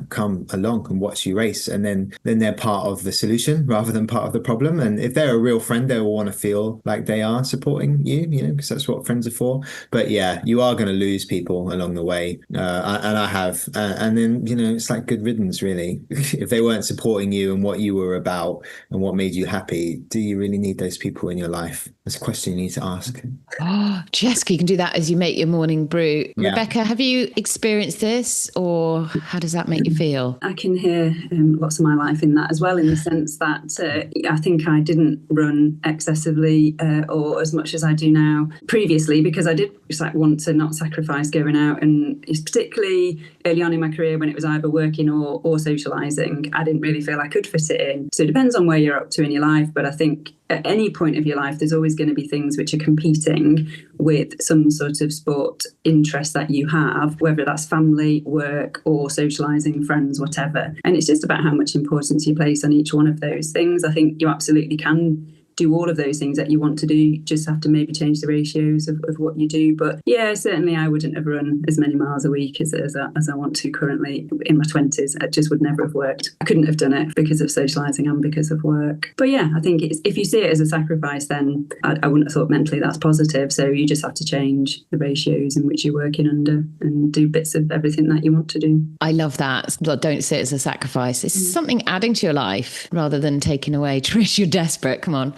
come along and watch you race. And then they're part of the solution rather than part of the problem. And if they're a real friend, they will want to feel like they are supporting you, because that's what friends are for. But yeah, you are going to lose people along the way. And I have. And then, it's like good riddance, really. If they weren't supporting you and what you were about and what made you happy, do you really need those people in your life? That's a question you need to ask. Oh, Jessica, you can do that as you make your morning brew. Yeah. Rebecca, have you experienced this, or how does that make you feel? I can hear lots of my life in that as well, in the sense that I think I didn't run excessively or as much as I do now previously, because I did just want to not sacrifice going out, and it's particularly early on in my career when it was either working or socialising, I didn't really feel I could fit it in. So it depends on where you're up to in your life, but I think at any point of your life, there's always going to be things which are competing with some sort of sport interest that you have, whether that's family, work, or socialising, friends, whatever. And it's just about how much importance you place on each one of those things. I think you absolutely can do all of those things that you want to do. You just have to maybe change the ratios of what you do. But yeah, certainly I wouldn't have run as many miles a week as I want to currently in my 20s. It just would never have worked. I couldn't have done it because of socialising and because of work. But yeah, I think if you see it as a sacrifice, then I wouldn't have thought mentally that's positive. So you just have to change the ratios in which you're working under and do bits of everything that you want to do. I love that. Don't see it as a sacrifice. It's something adding to your life rather than taking away. Trish, you're desperate. Come on.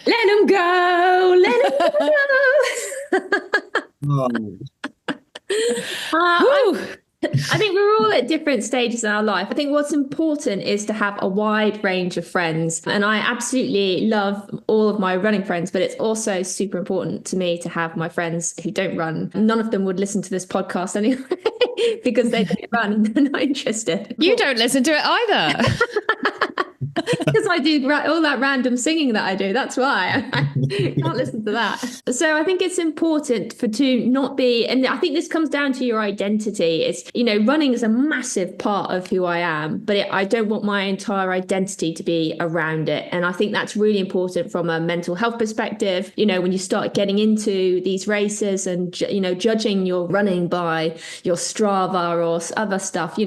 Let them go. Let them go. I think we're all at different stages in our life. I think what's important is to have a wide range of friends. And I absolutely love all of my running friends, but it's also super important to me to have my friends who don't run. None of them would listen to this podcast anyway because they don't run and they're not interested. You don't listen to it either. Because I do all that random singing that I do. That's why I can't listen to that. So I think it's important to not be, and I think this comes down to your identity. It's, running is a massive part of who I am, but I don't want my entire identity to be around it. And I think that's really important from a mental health perspective. When you start getting into these races and, judging your running by your Strava or other stuff,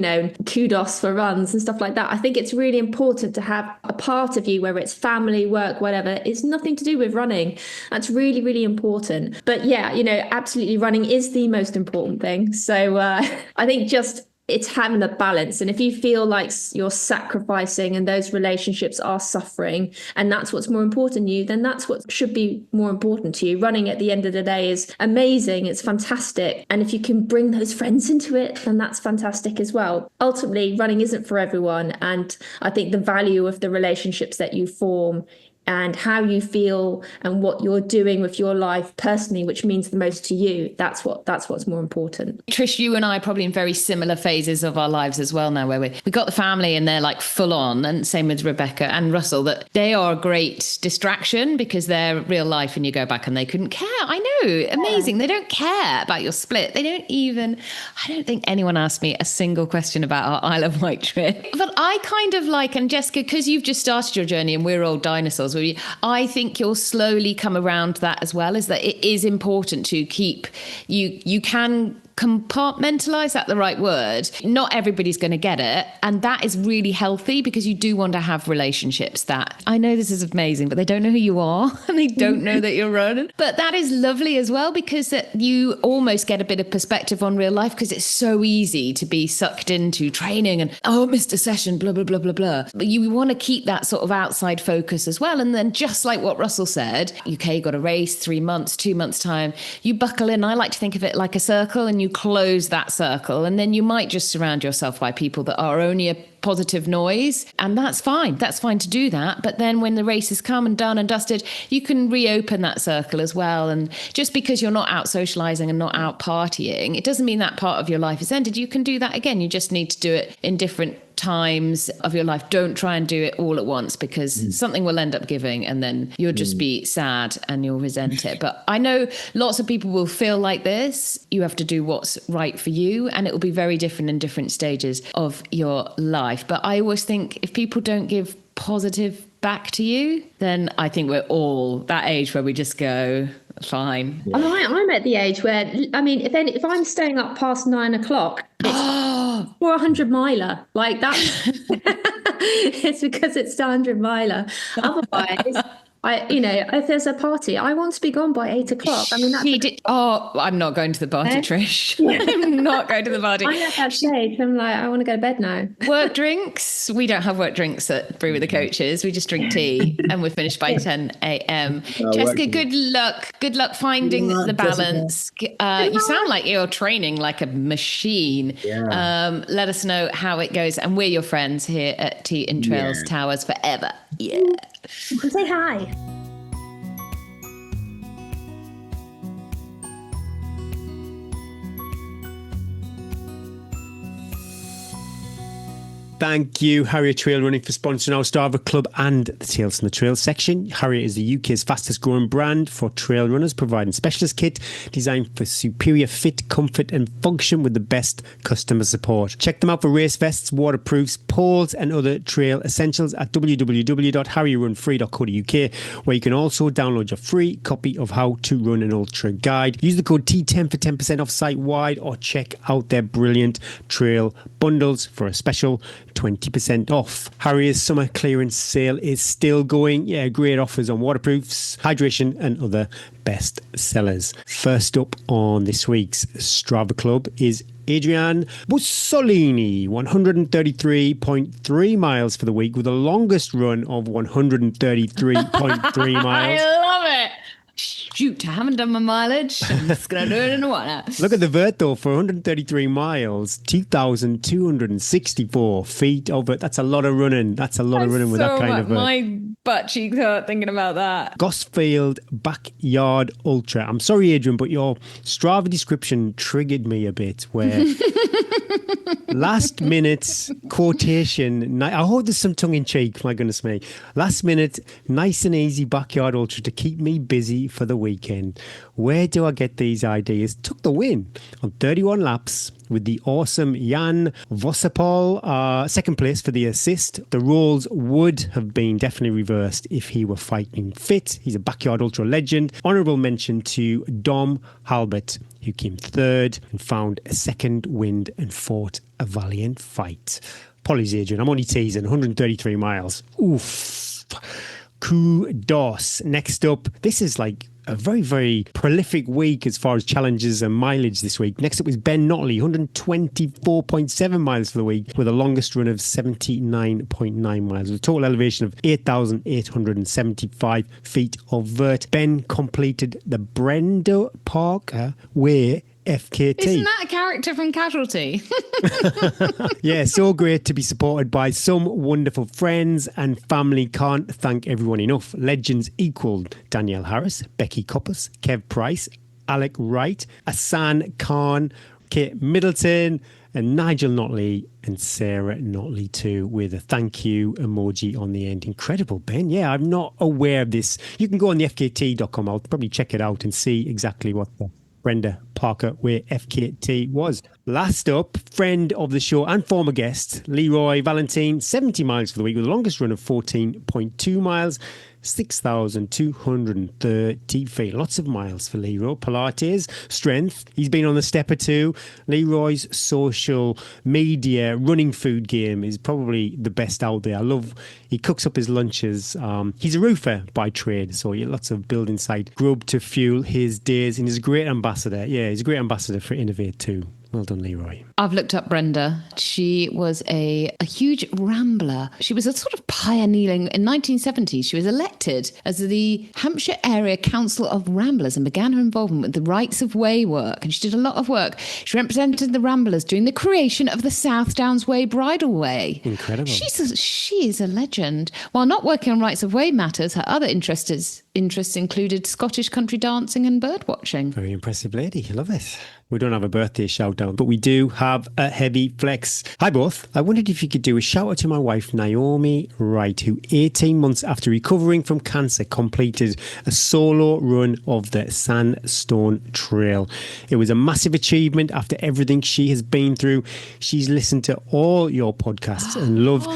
kudos for runs and stuff like that. I think it's really important to have a part of you, whether it's family, work, whatever, it's nothing to do with running. That's really, really important. But yeah, absolutely running is the most important thing. So I think just it's having a balance. And if you feel like you're sacrificing and those relationships are suffering and that's what's more important to you, then that's what should be more important to you. Running at the end of the day is amazing. It's fantastic. And if you can bring those friends into it, then that's fantastic as well. Ultimately, running isn't for everyone. And I think the value of the relationships that you form and how you feel and what you're doing with your life personally, which means the most to you, that's what's more important. Trish, you and I are probably in very similar phases of our lives as well now, where we got the family and they're like full on, and same with Rebecca and Russell, that they are a great distraction because they're real life and you go back and they couldn't care. I know, amazing. They don't care about your split. I don't think anyone asked me a single question about our Isle of Wight trip. But I kind of like, and Jessica, because you've just started your journey and we're old dinosaurs, I think you'll slowly come around to that as well, is that it is important to keep, you can compartmentalize, that the right word? Not everybody's going to get it. And that is really healthy because you do want to have relationships that, I know this is amazing, but they don't know who you are and they don't know that you're running. But that is lovely as well, because that you almost get a bit of perspective on real life, because it's so easy to be sucked into training and, missed a session, blah, blah, blah, blah, blah. But you want to keep that sort of outside focus as well. And then just like what Russell said, you got a race, 3 months, 2 months time, you buckle in. I like to think of it like a circle, and you close that circle, and then you might just surround yourself by people that are only a positive noise, and that's fine to do that. But then when the race has come and done and dusted, you can reopen that circle as well. And just because you're not out socializing and not out partying, it doesn't mean that part of your life is ended. You can do that again. You just need to do it in different times of your life. Don't try and do it all at once, because something will end up giving, and then you'll just be sad and you'll resent it. But I know lots of people will feel like this. You have to do what's right for you, and it will be very different in different stages of your life. But I always think if people don't give positive back to you, then I think we're all that age where we just go, fine. Yeah. I'm at the age where, if I'm staying up past 9 o'clock, it's for 100 miler. Like that. It's because it's a 100 miler. Otherwise, if there's a party, I want to be gone by 8 o'clock. I mean, I'm not going to the party, Trish. I'm not going to the party. I'm at that stage. I'm like, I want to go to bed now. Work drinks. We don't have work drinks at Brew with the Coaches. We just drink tea and we're finished by 10 a.m. Jessica, good luck. Good luck finding the balance. You sound like you're training like a machine. Yeah. Let us know how it goes. And we're your friends here at Tea in Trails Towers forever. Yeah. Say hi. Thank you, Harrier Trail Running, for sponsoring our Strava Club and the Tales from the Trail section. Harrier is the UK's fastest growing brand for trail runners, providing specialist kit designed for superior fit, comfort and function with the best customer support. Check them out for race vests, waterproofs, poles and other trail essentials at www.harrierrunfree.co.uk, where you can also download your free copy of How to Run an Ultra Guide. Use the code T10 for 10% off site-wide, or check out their brilliant trail bundles for a special 20% off. Harrier's summer clearance sale is still going. Yeah, great offers on waterproofs, hydration and other best sellers. First up on this week's Strava Club is Adrian Bussolini, 133.3 miles for the week, with the longest run of 133.3 miles. I love it. Shoot, I haven't done my mileage. I'm just going to do it in a while. Look at the vert though, for 133 miles, 2,264 feet of it. That's a lot of running. That's a lot of running with that kind of vert. My butt cheeks hurt thinking about that. Gosfield Backyard Ultra. I'm sorry, Adrian, but your Strava description triggered me a bit where last minute quotation. I hope there's some tongue in cheek, my goodness me. Last minute, nice and easy backyard ultra to keep me busy for the weekend. Where do I get these ideas? Took the win on 31 laps with the awesome Jan Vossapol, second place for the assist. The roles would have been definitely reversed if he were fighting fit. He's a backyard ultra legend. Honourable mention to Dom Halbert, who came third and found a second wind and fought a valiant fight. Apologies, Adrian, I'm only teasing. 133 miles. Oof. Kudos. Next up, this is like a very, very prolific week as far as challenges and mileage this week. Next up is Ben Notley, 124.7 miles for the week, with a longest run of 79.9 miles, with a total elevation of 8,875 feet of vert. Ben completed the Brenda Parker Way FKT. Isn't that a character from Casualty? Yeah, so great to be supported by some wonderful friends and family. Can't thank everyone enough. Legends equaled Danielle Harris, Becky Coppers, Kev Price, Alec Wright, Asan Khan, Kate Middleton, and Nigel Notley and Sarah Notley too, with a thank you emoji on the end. Incredible, Ben. Yeah, I'm not aware of this. You can go on the FKT.com. I'll probably check it out and see exactly what the Brenda Parker Way FKT was. Last up, friend of the show and former guest, Leroy Valentine, 70 miles for the week with the longest run of 14.2 miles, 6,230 feet. Lots of miles for Leroy. Pilates, strength. He's been on the step or two. Leroy's social media running food game is probably the best out there. I love, he cooks up his lunches. He's a roofer by trade, so he lots of building site grub to fuel his days, and he's a great ambassador. Yeah, he's a great ambassador for Innovate too. Well done, Leroy. I've looked up Brenda. She was a huge rambler. She was a sort of pioneering in 1970s. She was elected as the Hampshire Area Council of Ramblers and began her involvement with the Rights of Way work. And she did a lot of work. She represented the Ramblers during the creation of the South Downs Way Bridle Way. Incredible. She is a legend. While not working on Rights of Way matters, her other interests included Scottish country dancing and bird watching. Very impressive lady. I love it. We don't have a birthday shout out, but we do have a heavy flex. Hi both. I wondered if you could do a shout out to my wife, Naomi Wright, who 18 months after recovering from cancer completed a solo run of the Sandstone Trail. It was a massive achievement after everything she has been through. She's listened to all your podcasts and loved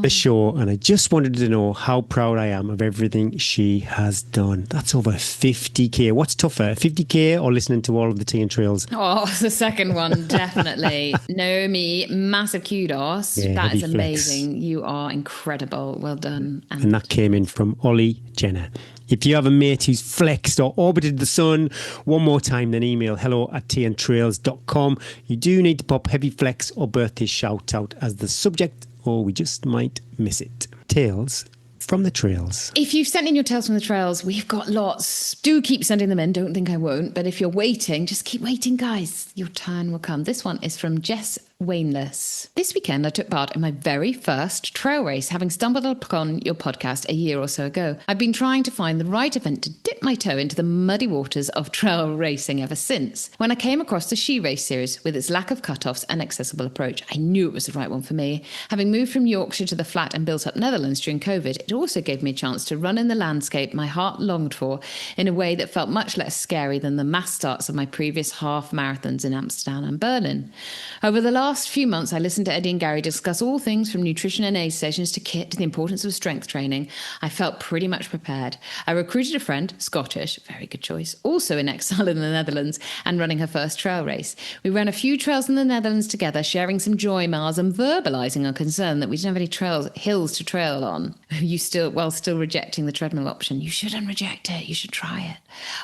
the show, and I just wanted to know how proud I am of everything she has done. That's over 50k. What's tougher, 50k or listening to all of the Tea and Trails? Oh, the second one, definitely. Naomi, massive kudos. Yeah, that is heavy flex. amazing. You are incredible. Well done. And that came in from Ollie Jenner. If you have a mate who's flexed or orbited the sun one more time, then email hello@teaandtrails.com. You do need to pop heavy flex or birthday shout out as the subject, or we just might miss it. Tales from the Trails. If you've sent in your tales from the trails, we've got lots. Do keep sending them in. Don't think I won't. But if you're waiting, just keep waiting, guys. Your turn will come. This one is from Jess Wainless. This weekend, I took part in my very first trail race, having stumbled upon your podcast a year or so ago. I've been trying to find the right event to dip my toe into the muddy waters of trail racing ever since. When I came across the She Race series with its lack of cut-offs and accessible approach, I knew it was the right one for me. Having moved from Yorkshire to the flat and built up Netherlands during COVID, it also gave me a chance to run in the landscape my heart longed for in a way that felt much less scary than the mass starts of my previous half marathons in Amsterdam and Berlin. Over the last few months, I listened to Eddie and Gary discuss all things from nutrition and aid sessions to kit to the importance of strength training. I felt pretty much prepared. I recruited a friend, Scottish, very good choice, also in exile in the Netherlands and running her first trail race. We ran a few trails in the Netherlands together, sharing some joy miles and verbalising our concern that we didn't have any hills to trail on. While still rejecting the treadmill option. You shouldn't reject it. You should try it.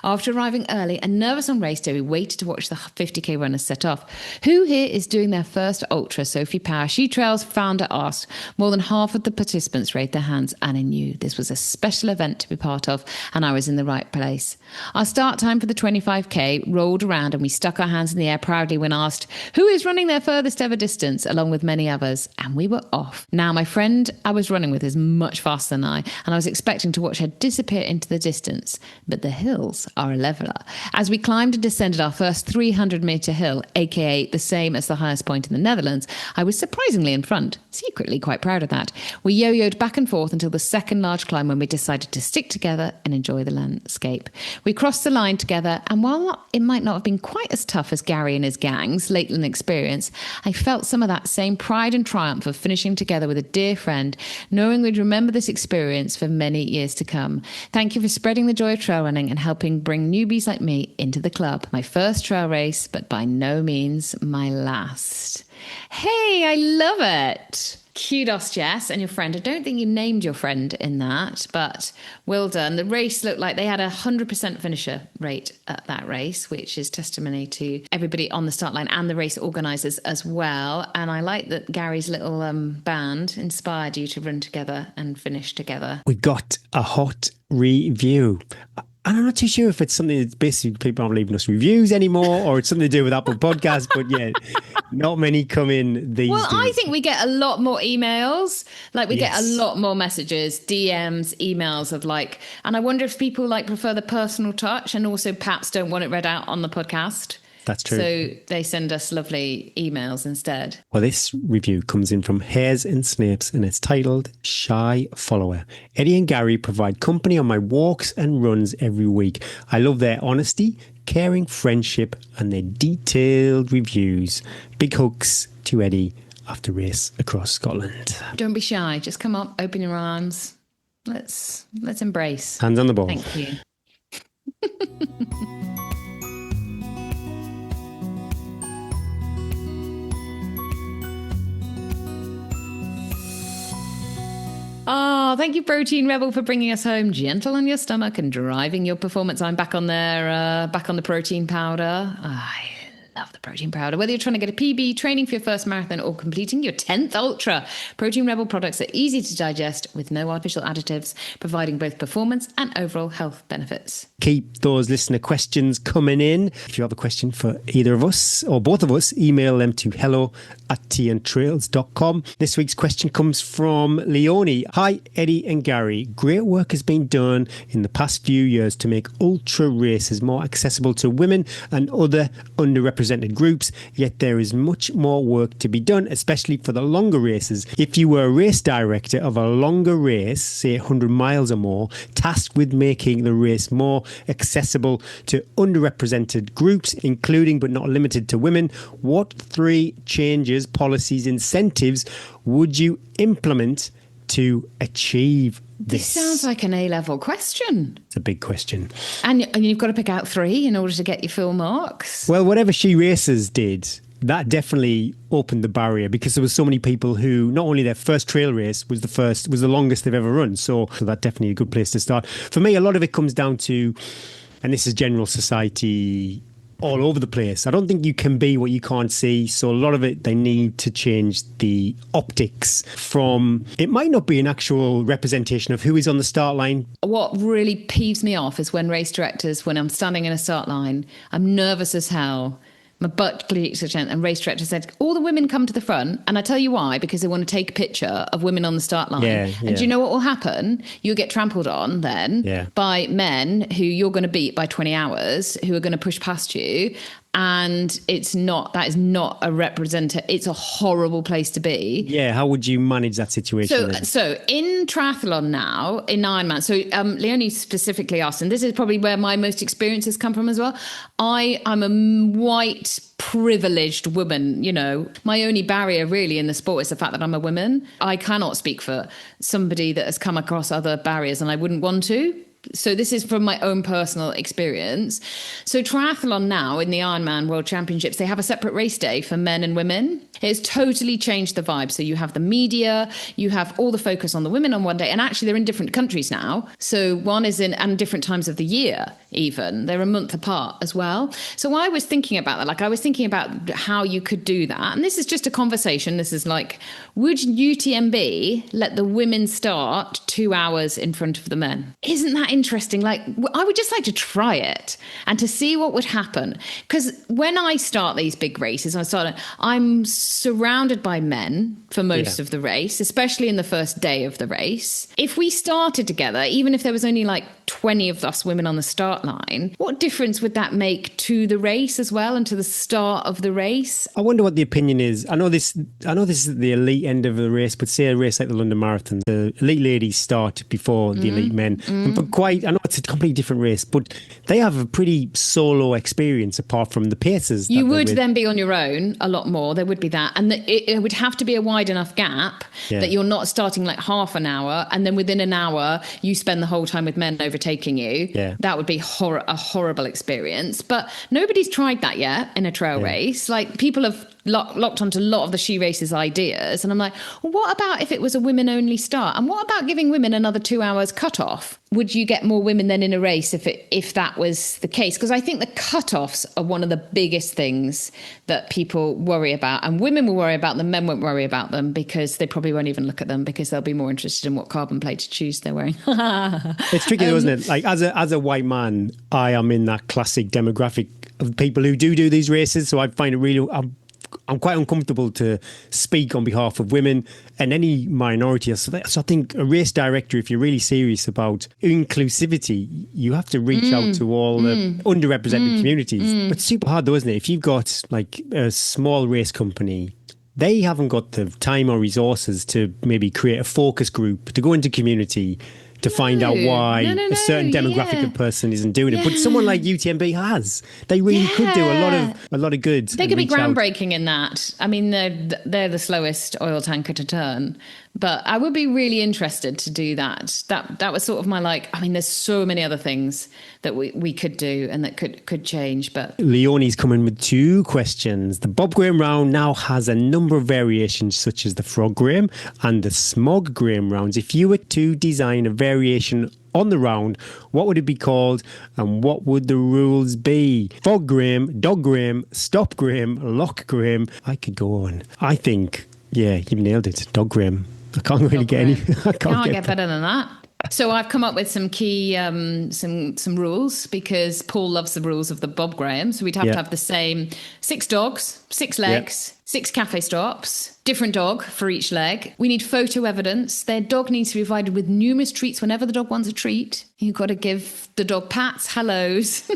After arriving early and nervous on race day, we waited to watch the 50k runners set off. Who here is doing their first ultra? Sophie Power, She Trails founder, asked. More than half of the participants raised their hands, and I knew this was a special event to be part of, and I was in the right place. Our start time for the 25k rolled around, and we stuck our hands in the air proudly when asked, who is running their furthest ever distance, along with many others, and we were off. Now, my friend I was running with is much faster than I, and I was expecting to watch her disappear into the distance, but the hills are a leveler. As we climbed and descended our first 300-metre hill, aka the same as the highest point in the Netherlands, I was surprisingly in front, secretly quite proud of that. We yo-yoed back and forth until the second large climb when we decided to stick together and enjoy the landscape. We crossed the line together, and while it might not have been quite as tough as Gary and his gang's Lakeland experience, I felt some of that same pride and triumph of finishing together with a dear friend, knowing we'd remember this experience for many years to come. Thank you for spreading the joy of trail running and helping bring newbies like me into the club. My first trail race, but by no means my last. Hey, I love it. Kudos, Jess, and your friend. I don't think you named your friend in that, but well done. The race looked like they had 100% finisher rate at that race, which is testimony to everybody on the start line and the race organisers as well. And I like that Gary's little band inspired you to run together and finish together. We got a hot review. And I'm not too sure if it's something that's basically people aren't leaving us reviews anymore or it's something to do with Apple Podcasts, but yeah, not many come in these days. I think we get a lot more emails. Like we get a lot more messages, DMs, emails of like, and I wonder if people like prefer the personal touch and also perhaps don't want it read out on the podcast. That's true. So they send us lovely emails instead. Well, this review comes in from Hares and Snapes and it's titled Shy Follower. Eddie and Gary provide company on my walks and runs every week. I love their honesty, caring friendship and their detailed reviews. Big hugs to Eddie after race across Scotland. Don't be shy. Just come up, open your arms. Let's embrace. Hands on the ball. Thank you. Oh, thank you, Protein Rebel, for bringing us home gentle on your stomach and driving your performance. I'm back on the protein powder. I love the protein powder. Whether you're trying to get a PB, training for your first marathon, or completing your 10th ultra, Protein Rebel products are easy to digest with no artificial additives, providing both performance and overall health benefits. Keep those listener questions coming in. If you have a question for either of us or both of us, email them to hello@teaandtrails.com. This week's question comes from Leonie. Hi, Eddie and Gary. Great work has been done in the past few years to make ultra races more accessible to women and other underrepresented groups, yet there is much more work to be done, especially for the longer races. If you were a race director of a longer race, say 100 miles or more, tasked with making the race more accessible to underrepresented groups, including but not limited to women, what 3 changes, policies, incentives would you implement to achieve This sounds like an A-level question. It's a big question. And you've got to pick out 3 in order to get your full marks. Well, whatever She Races did, that definitely opened the barrier because there was so many people who not only their first trail race was the longest they've ever run. So that's definitely a good place to start. For me, a lot of it comes down to, and this is general society all over the place. I don't think you can be what you can't see. So a lot of it, they need to change the optics from, it might not be an actual representation of who is on the start line. What really peeves me off is when race directors, when I'm standing in a start line, I'm nervous as hell. My butt clicks and race director said, all the women come to the front. And I tell you why, because they want to take a picture of women on the start line. And do you know what will happen? You'll get trampled on then by men who you're going to beat by 20 hours, who are going to push past you. And that is not a representative. It's a horrible place to be. Yeah, how would you manage that situation? So in triathlon now, in Ironman, so Leonie specifically asked, and this is probably where my most experience has come from as well. I'm a white, privileged woman, you know. My only barrier really in the sport is the fact that I'm a woman. I cannot speak for somebody that has come across other barriers, and I wouldn't want to. So this is from my own personal experience. So triathlon now in the Ironman World Championships, they have a separate race day for men and women. It's totally changed the vibe. So you have the media, you have all the focus on the women on one day. And actually they're in different countries now. So one is and different times of the year even. They're a month apart as well. So I was thinking about that. Like I was thinking about how you could do that. And this is just a conversation. This is like, would UTMB let the women start 2 hours in front of the men? Isn't that interesting? Like, I would just like to try it and to see what would happen. Because when I start these big races, I'm surrounded by men for most of the race, especially in the first day of the race. If we started together, even if there was only like 20 of us women on the start line, what difference would that make to the race as well and to the start of the race? I wonder what the opinion is. I know this is the elite end of the race, but say a race like the London Marathon, the elite ladies start before the elite men. But I know it's a completely different race, but they have a pretty solo experience apart from the paces. You would then be on your own a lot more. There would be that. And it would have to be a wide enough gap that you're not starting like half an hour and then within an hour you spend the whole time with men overtaking you. Yeah. That would be a horrible experience. But nobody's tried that yet in a trail race. Like people have locked onto a lot of the She Races ideas. And I'm like, well, what about if it was a women only start? And what about giving women another 2 hours cut off? Would you get more women then in a race if that was the case? Because I think the cut-offs are one of the biggest things that people worry about. And women will worry about them, men won't worry about them because they probably won't even look at them because they'll be more interested in what carbon-plated shoes they're wearing. It's tricky though, isn't it? Like as a white man, I am in that classic demographic of people who do these races. So I find it really... I'm quite uncomfortable to speak on behalf of women and any minority. So I think a race director, if you're really serious about inclusivity, you have to reach out to all the underrepresented communities. But it's super hard though, isn't it? If you've got like a small race company, they haven't got the time or resources to maybe create a focus group to go into community to find out why a certain demographic of person isn't doing it. But someone like UTMB has. They really could do a lot of good. They could be groundbreaking in that. I mean, they're the slowest oil tanker to turn. But I would be really interested to do that. That was sort of my there's so many other things that we could do and that could change. But Leonie's coming with 2 questions. The Bob Graham round now has a number of variations such as the Frog Graham and the Smog Graham rounds. If you were to design a variation on the round, what would it be called and what would the rules be? Fog Graham, Dog Graham, Stop Graham, Lock Graham. I could go on. I think, you've nailed it. Dog Graham. I can't really get any. I can't get better than that. So I've come up with some key some rules because Paul loves the rules of the Bob Graham. So we'd have to have the same 6 dogs, 6 legs, 6 cafe stops, different dog for each leg. We need photo evidence. Their dog needs to be provided with numerous treats whenever the dog wants a treat. You've got to give the dog pats, hellos.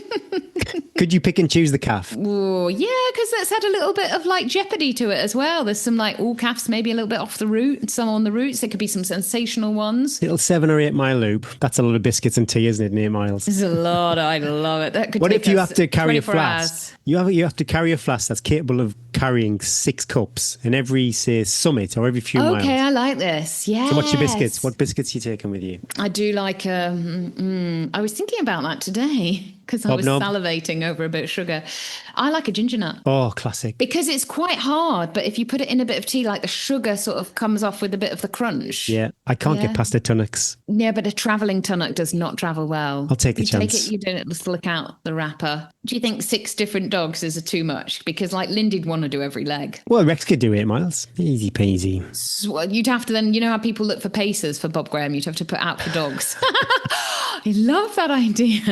Could you pick and choose the calf? Oh, yeah, because that's had a little bit of like jeopardy to it as well. There's some all calves maybe a little bit off the route and some on the routes. There could be some sensational ones. Little 7 or 8 mile loop. That's a lot of biscuits and tea, isn't it? In 8 miles. It's a lot. I love it. That could what take if you have to carry a flask? Hours. You have to carry a flask that's capable of carrying 6 cups and every, say, summit or every few miles. Okay, I like this. Yeah. So what's your biscuits? What biscuits are you taking with you? I do like I was thinking about that today because I was Hobnob. salivating over a bit of sugar. I like a ginger nut. Oh, classic. Because it's quite hard, but if you put it in a bit of tea, like the sugar sort of comes off with a bit of the crunch. Yeah, I can't Yeah. get past the tunnocks. Yeah, but a travelling tunnock does not travel well. I'll take the you chance. Take it, you don't just look out the wrapper. Do you think 6 different dogs is too much? Because like Lindy'd want to do every leg. Well, Rex could do 8 miles. Easy peasy. So you'd have to then, you know how people look for pacers for Bob Graham? You'd have to put out for dogs. I love that idea.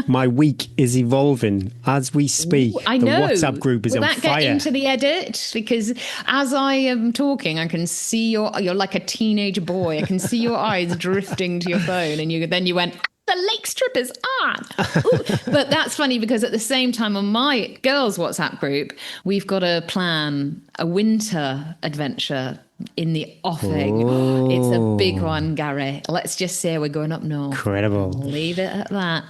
My week is evolving as we speak. Ooh, I know. The WhatsApp group is Will on that fire. get into the edit? Because as I am talking, I can see you're like a teenage boy. I can see your eyes drifting to your phone, and you went, the lake strip is on. Ooh. But that's funny because at the same time on my girls' WhatsApp group, we've got to plan a winter adventure in the offing. Oh. It's a big one, Gary. Let's just say we're going up north. Incredible. Leave it at that.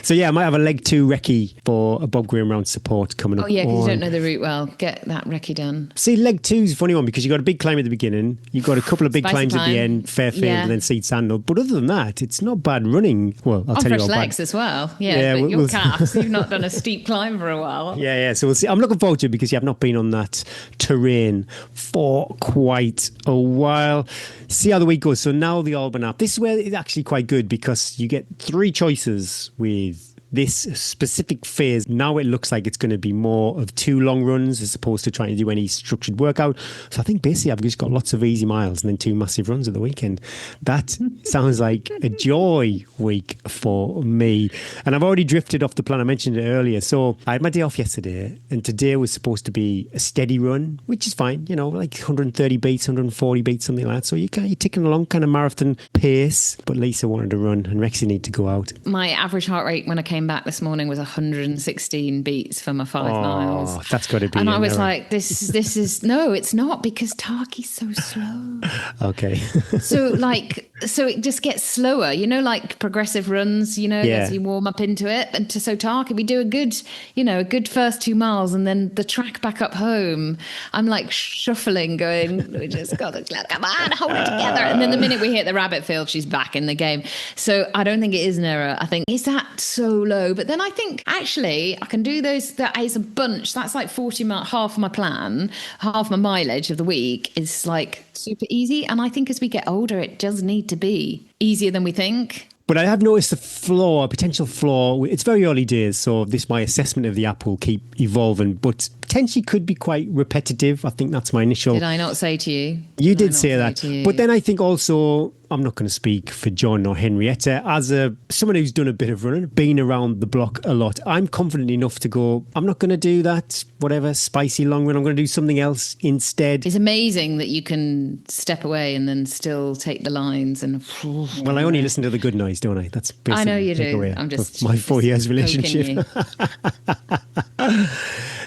So yeah, I might have a leg 2 recce for a Bob Graham round support coming up. Oh yeah, because you on- don't know the route well. Get that recce done. See, leg 2 is a funny one because you've got a big climb at the beginning, you've got a couple of big Spicy climbs at the climb. end, Fairfield Yeah. and then Seed Sandal. But other than that, it's not bad running. Well, I'll On tell you fresh what legs bad. as well. Yeah, Yeah, but your we'll- calves, you've not done a steep climb for a while. Yeah. So we'll see. I'm looking forward to it because you have not been on that terrain for quite a while. See how the week goes. So now the Alban app. This is where it's actually quite good because you get 3 choices with this specific phase. Now it looks like it's going to be more of 2 long runs as opposed to trying to do any structured workout. So I think basically I've just got lots of easy miles and then 2 massive runs at the weekend. That sounds like a joy week for me. And I've already drifted off the plan. I mentioned it earlier. So I had my day off yesterday and today was supposed to be a steady run, which is fine, you know, like 130 beats, 140 beats, something like that. So you're ticking along kind of marathon pace. But Lisa wanted to run and Rexy needed to go out. My average heart rate when I came back this morning was 116 beats for my 5 miles. Oh, that's got to be And I an was error. like, this is no, it's not because Tarky's so slow. Okay. So it just gets slower, you know, like progressive runs, you know, Yeah. as you warm up into it. And so Tarky, we do a good first 2 miles and then the track back up home. I'm like shuffling, going, we just got to come on, hold it together. And then the minute we hit the rabbit field, she's back in the game. So I don't think it is an error. I think, is that so low? But then I think actually I can do those. That is a bunch. That's like 40 miles, half my plan, half my mileage of the week is like super easy. And I think as we get older, it does need to be easier than we think. But I have noticed a potential flaw. It's very early days, so my assessment of the app will keep evolving, but potentially could be quite repetitive. I think that's my initial... Did I not say to you? You I did not say that. to you? But then I think also, I'm not going to speak for John or Henrietta, as someone who's done a bit of running, been around the block a lot, I'm confident enough to go, I'm not going to do that, whatever, spicy long run. I'm going to do something else instead. It's amazing that you can step away and then still take the lines and... Well, I only listen to the good noise, don't I? That's basically I know you the do. takeaway I'm just of my 4 years poking relationship. you.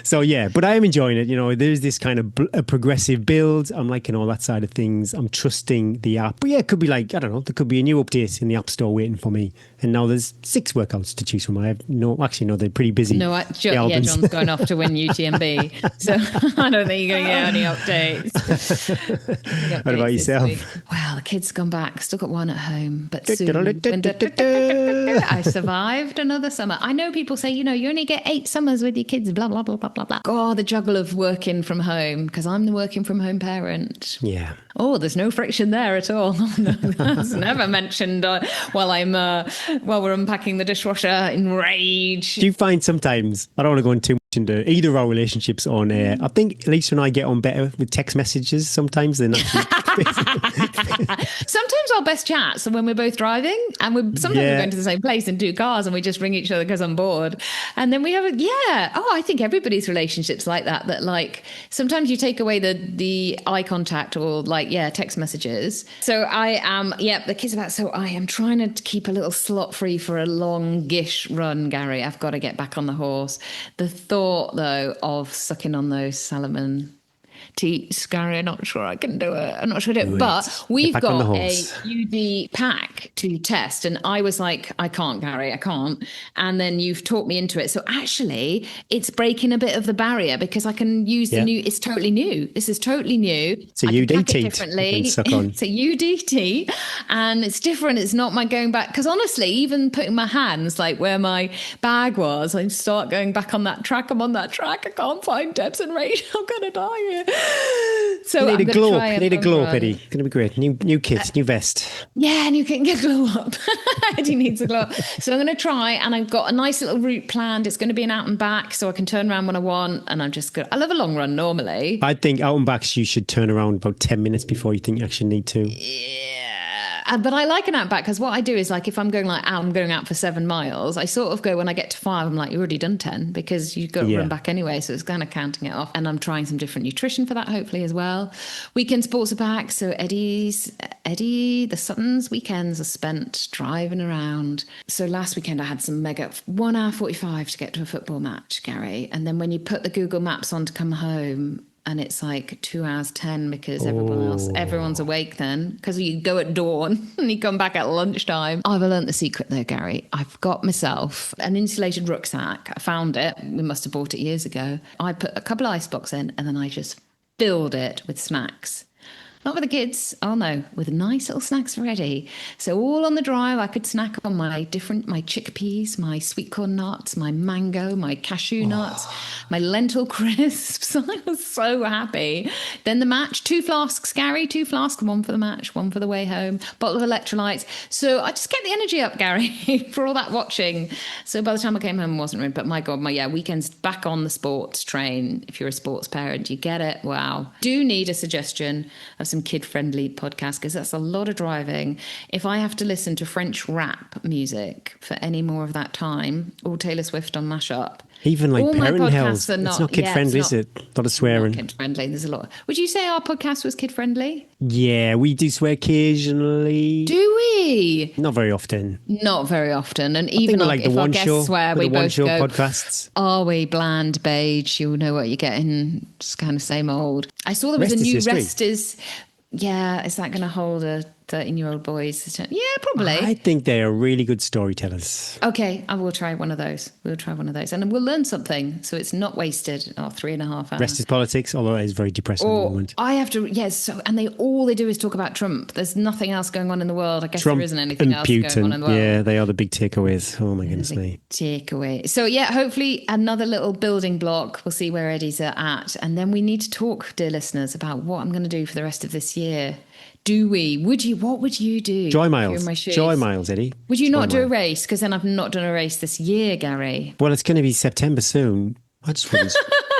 So yeah, but I am enjoying it. You know, there's this kind of a progressive build. I'm liking all that side of things. I'm trusting the app. But yeah, it could be like, I don't know, there could be a new update in the App Store waiting for me. And now there's 6 workouts to choose from. I have they're pretty busy. No, John's going off to win UTMB. So I don't think you're going to get any updates. What about yourself? Well, the kids gone back. Still got one at home, but soon. I survived another summer. I know people say, you only get 8 summers with your kids, blah, blah, blah, blah, blah, blah. Oh, the juggle of working from home, because I'm the working from home parent. Yeah. Oh, there's no friction there at all. No, that's never mentioned while we're unpacking the dishwasher in rage. Do you find sometimes, I don't want to go into too much into either of our relationships on air, I think Lisa and I get on better with text messages sometimes than actually. Sometimes our best chats are when we're both driving and sometimes we're going to the same place in 2 cars and we just ring each other because I'm bored. And then we have I think everybody's relationships like that like sometimes you take away the eye contact or text messages. So I am, the kids are back. So I am trying to keep a little slot free for a longish run, Gary. I've got to get back on the horse. The thought though of sucking on those salmon, Gary, I'm not sure I can do it. I'm not sure I do it. But we've got a UD pack to test. And I was like, I can't, Gary, I can't. And then you've talked me into it. So actually, it's breaking a bit of the barrier because I can use the new, it's totally new. This is totally new. It's a UDT. Differently. It's a UDT. And it's different. It's not my going back. Because honestly, even putting my hands like where my bag was, I start going back on that track. I'm on that track. I can't find Debs and Rachel. I'm going to die here. So you need I'm a glow up. try You need a glow up, Eddie. It's going to be great. New kit, new vest. Yeah, and you can get glow up. Eddie needs a glow up. So I'm going to try, and I've got a nice little route planned. It's going to be an out and back, so I can turn around when I want. And I'm just good. I love a long run normally. I think out and backs you should turn around about 10 minutes before you think you actually need to. Yeah. But I like an out back because what I do is like if I'm going I'm going out for 7 miles, I sort of go when I get to 5, I'm like, you've already done 10 because you've got to run back anyway. So it's kind of counting it off. And I'm trying some different nutrition for that, hopefully as well. Weekend sports are back. So Eddie, the Suttons weekends are spent driving around. So last weekend I had some mega 1 hour 45 to get to a football match, Gary. And then when you put the Google Maps on to come home, and it's like 2 hours 10 because everyone's awake then because you go at dawn and you come back at lunchtime. I've learned the secret though, Gary. I've got myself an insulated rucksack. I found it. We must have bought it years ago. I put a couple of ice blocks in and then I just filled it with snacks. Not with the kids, oh no, with nice little snacks ready. So all on the drive, I could snack on my chickpeas, my sweet corn nuts, my mango, my cashew nuts, my lentil crisps. I was so happy. Then the match, 2 flasks, Gary, 2 flasks, 1 for the match, 1 for the way home, bottle of electrolytes. So I just get the energy up, Gary, for all that watching. So by the time I came home, I wasn't ruined. But my God, weekend's back on the sports train. If you're a sports parent, you get it. Wow. Do need a suggestion of some kid-friendly podcasts because that's a lot of driving. If I have to listen to French rap music for any more of that time, or Taylor Swift on mashup, even like all parent my hells, podcasts are not, it's not kid-friendly, is it? A lot of swearing. Kid-friendly. There's a lot. Would you say our podcast was kid-friendly? Yeah, we do swear occasionally. Do we? Not very often. Not very often. And even like if our guests swear, we both go, podcasts. Are we bland beige? You'll know what you're getting. It's kind of same old. I saw there was Rest a new is history. Rest is... Yeah, is that going to hold a 13-year-old boy's attention? Yeah, probably. I think they are really good storytellers. Okay, I will try one of those. We'll try one of those. And we'll learn something. So it's not wasted. 3.5 hours. Rest is politics, although it is very depressing at the moment. I have to, and all they do is talk about Trump. There's nothing else going on in the world. I guess Trump there isn't anything and else Putin, going on in the world. Yeah, they are the big takeaways. Oh my goodness me. Takeaway. So yeah, hopefully another little building block. We'll see where Eddie's at. And then we need to talk, dear listeners, about what I'm going to do for the rest of this year. What would you do? Joy miles, Eddie. Would you not do a race? Because then I've not done a race this year, Gary. Well, it's going to be September soon. I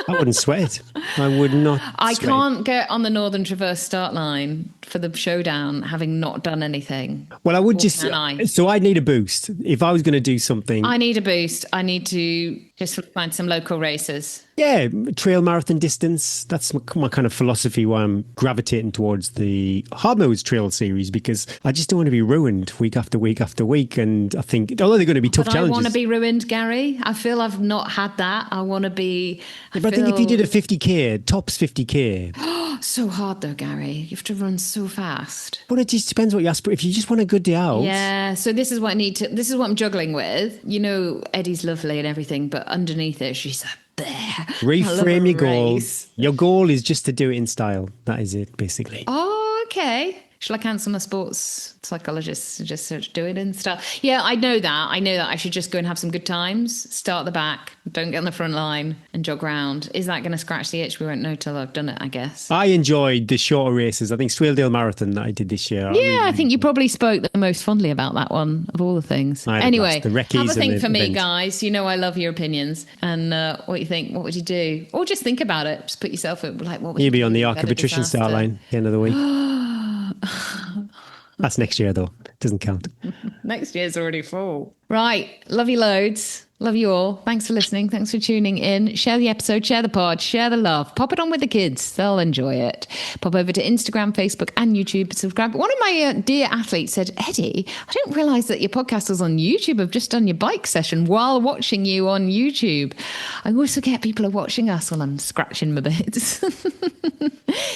wouldn't sweat. I would not. I can't get on the Northern Traverse start line for the showdown having not done anything. Well, I would so I'd need a boost. If I was going to do something. I need a boost. I need to just find some local races. Yeah, trail marathon distance. That's my kind of philosophy why I'm gravitating towards the Hard Modes Trail series because I just don't want to be ruined week after week after week. And I think, although they're going to be tough challenges. I want to be ruined, Gary. I feel I've not had that. I want to be... But I think if you did a 50k, tops 50k. So hard though, Gary. You have to run so fast. Well, it just depends what you ask for. If you just want a good day out. Yeah. So this is what I'm juggling with. You know, Eddie's lovely and everything, but underneath it, she's a bear. Reframe your goal. Your goal is just to do it in style. That is it, basically. Oh, okay. Shall I cancel my sports psychologist and just do it in stuff? Yeah, I know that. I should just go and have some good times, start at the back, don't get on the front line and jog round. Is that going to scratch the itch? We won't know till I've done it, I guess. I enjoyed the shorter races. I think Swaledale Marathon that I did this year. Yeah, I think you probably spoke the most fondly about that one of all the things. Anyway, have a think for me, guys. You know I love your opinions and what you think. What would you do? Or just think about it. Just put yourself at what would you'd be on the Arc of Patrician start line at the end of the week. That's next year, though. It doesn't count. Next year's already full. Right. Love you loads. Love you all. Thanks for listening. Thanks for tuning in. Share the episode, share the pod, share the love. Pop it on with the kids. They'll enjoy it. Pop over to Instagram, Facebook and YouTube. Subscribe. One of my dear athletes said, Eddie, I didn't realise that your podcast was on YouTube. I've just done your bike session while watching you on YouTube. I always forget people are watching us while I'm scratching my bits.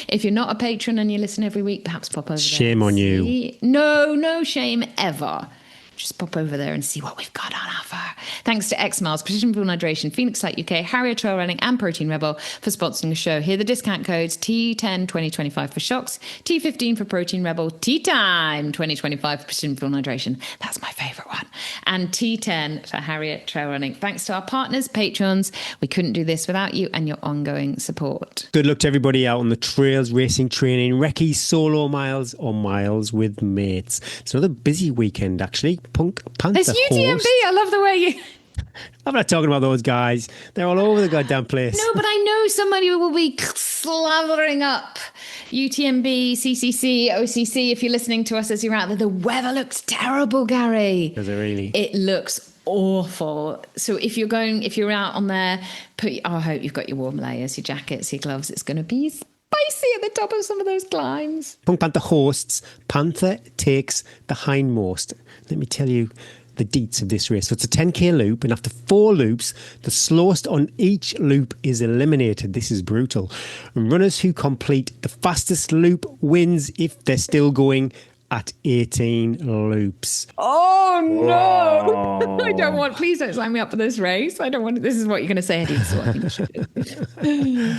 If you're not a patron and you listen every week, perhaps pop over there. Shame on you. No shame ever. Just pop over there and see what we've got on offer. Thanks to X Miles, Precision Fuel Hydration, Phoenix Light UK, Harrier Trail Running and Protein Rebel for sponsoring the show. Here are the discount codes: T10 2025 for Shocks, T15 for Protein Rebel, T-Time 2025 for Precision Fuel Hydration. That's my favourite one. And T10 for Harrier Trail Running. Thanks to our partners, patrons. We couldn't do this without you and your ongoing support. Good luck to everybody out on the trails, racing, training, recce, solo miles or miles with mates. It's another busy weekend, actually. Punk Panther There's UTMB. host. I love the way you... I'm not talking about those guys. They're all over the goddamn place. No, but I know somebody will be slathering up UTMB, CCC, OCC. If you're listening to us as you're out there, the weather looks terrible, Gary. Does it really? It looks awful. So if you're out on there, I hope you've got your warm layers, your jackets, your gloves. It's going to be spicy at the top of some of those climbs. Punk Panther hosts, Panther takes the hindmost. Let me tell you the deets of this race. So it's a 10k loop, and after 4 loops, the slowest on each loop is eliminated. This is brutal. And runners who complete the fastest loop wins if they're still going at 18 loops. Oh no! I don't want. Please don't sign me up for this race. I don't want. This is what you're going to say, Eddie. This is what I think you should do.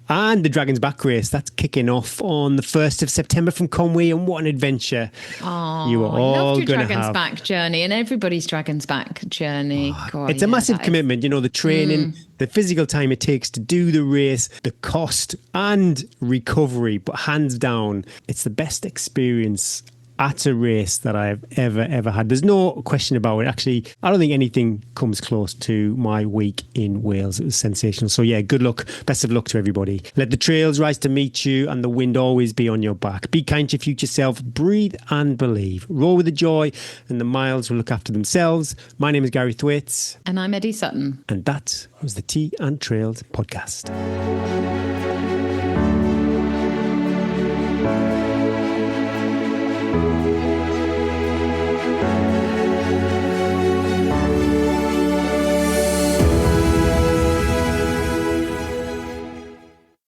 And the Dragon's Back race, that's kicking off on the 1st of September from Conway, and what an adventure. Oh, You are I all loved your going to Dragon's have. Back journey and everybody's Dragon's Back journey. God, It's a massive that is- commitment, you know, the training, the physical time it takes to do the race, the cost and recovery. But hands down, it's the best experience at a race that I've ever had. There's no question about it. Actually, I don't think anything comes close to my week in Wales. It was sensational. So yeah, good luck. Best of luck to everybody. Let the trails rise to meet you and the wind always be on your back. Be kind to your future self. Breathe and believe. Roll with the joy and the miles will look after themselves. My name is Gary Thwaites. And I'm Eddie Sutton. And that was the Tea and Trails podcast.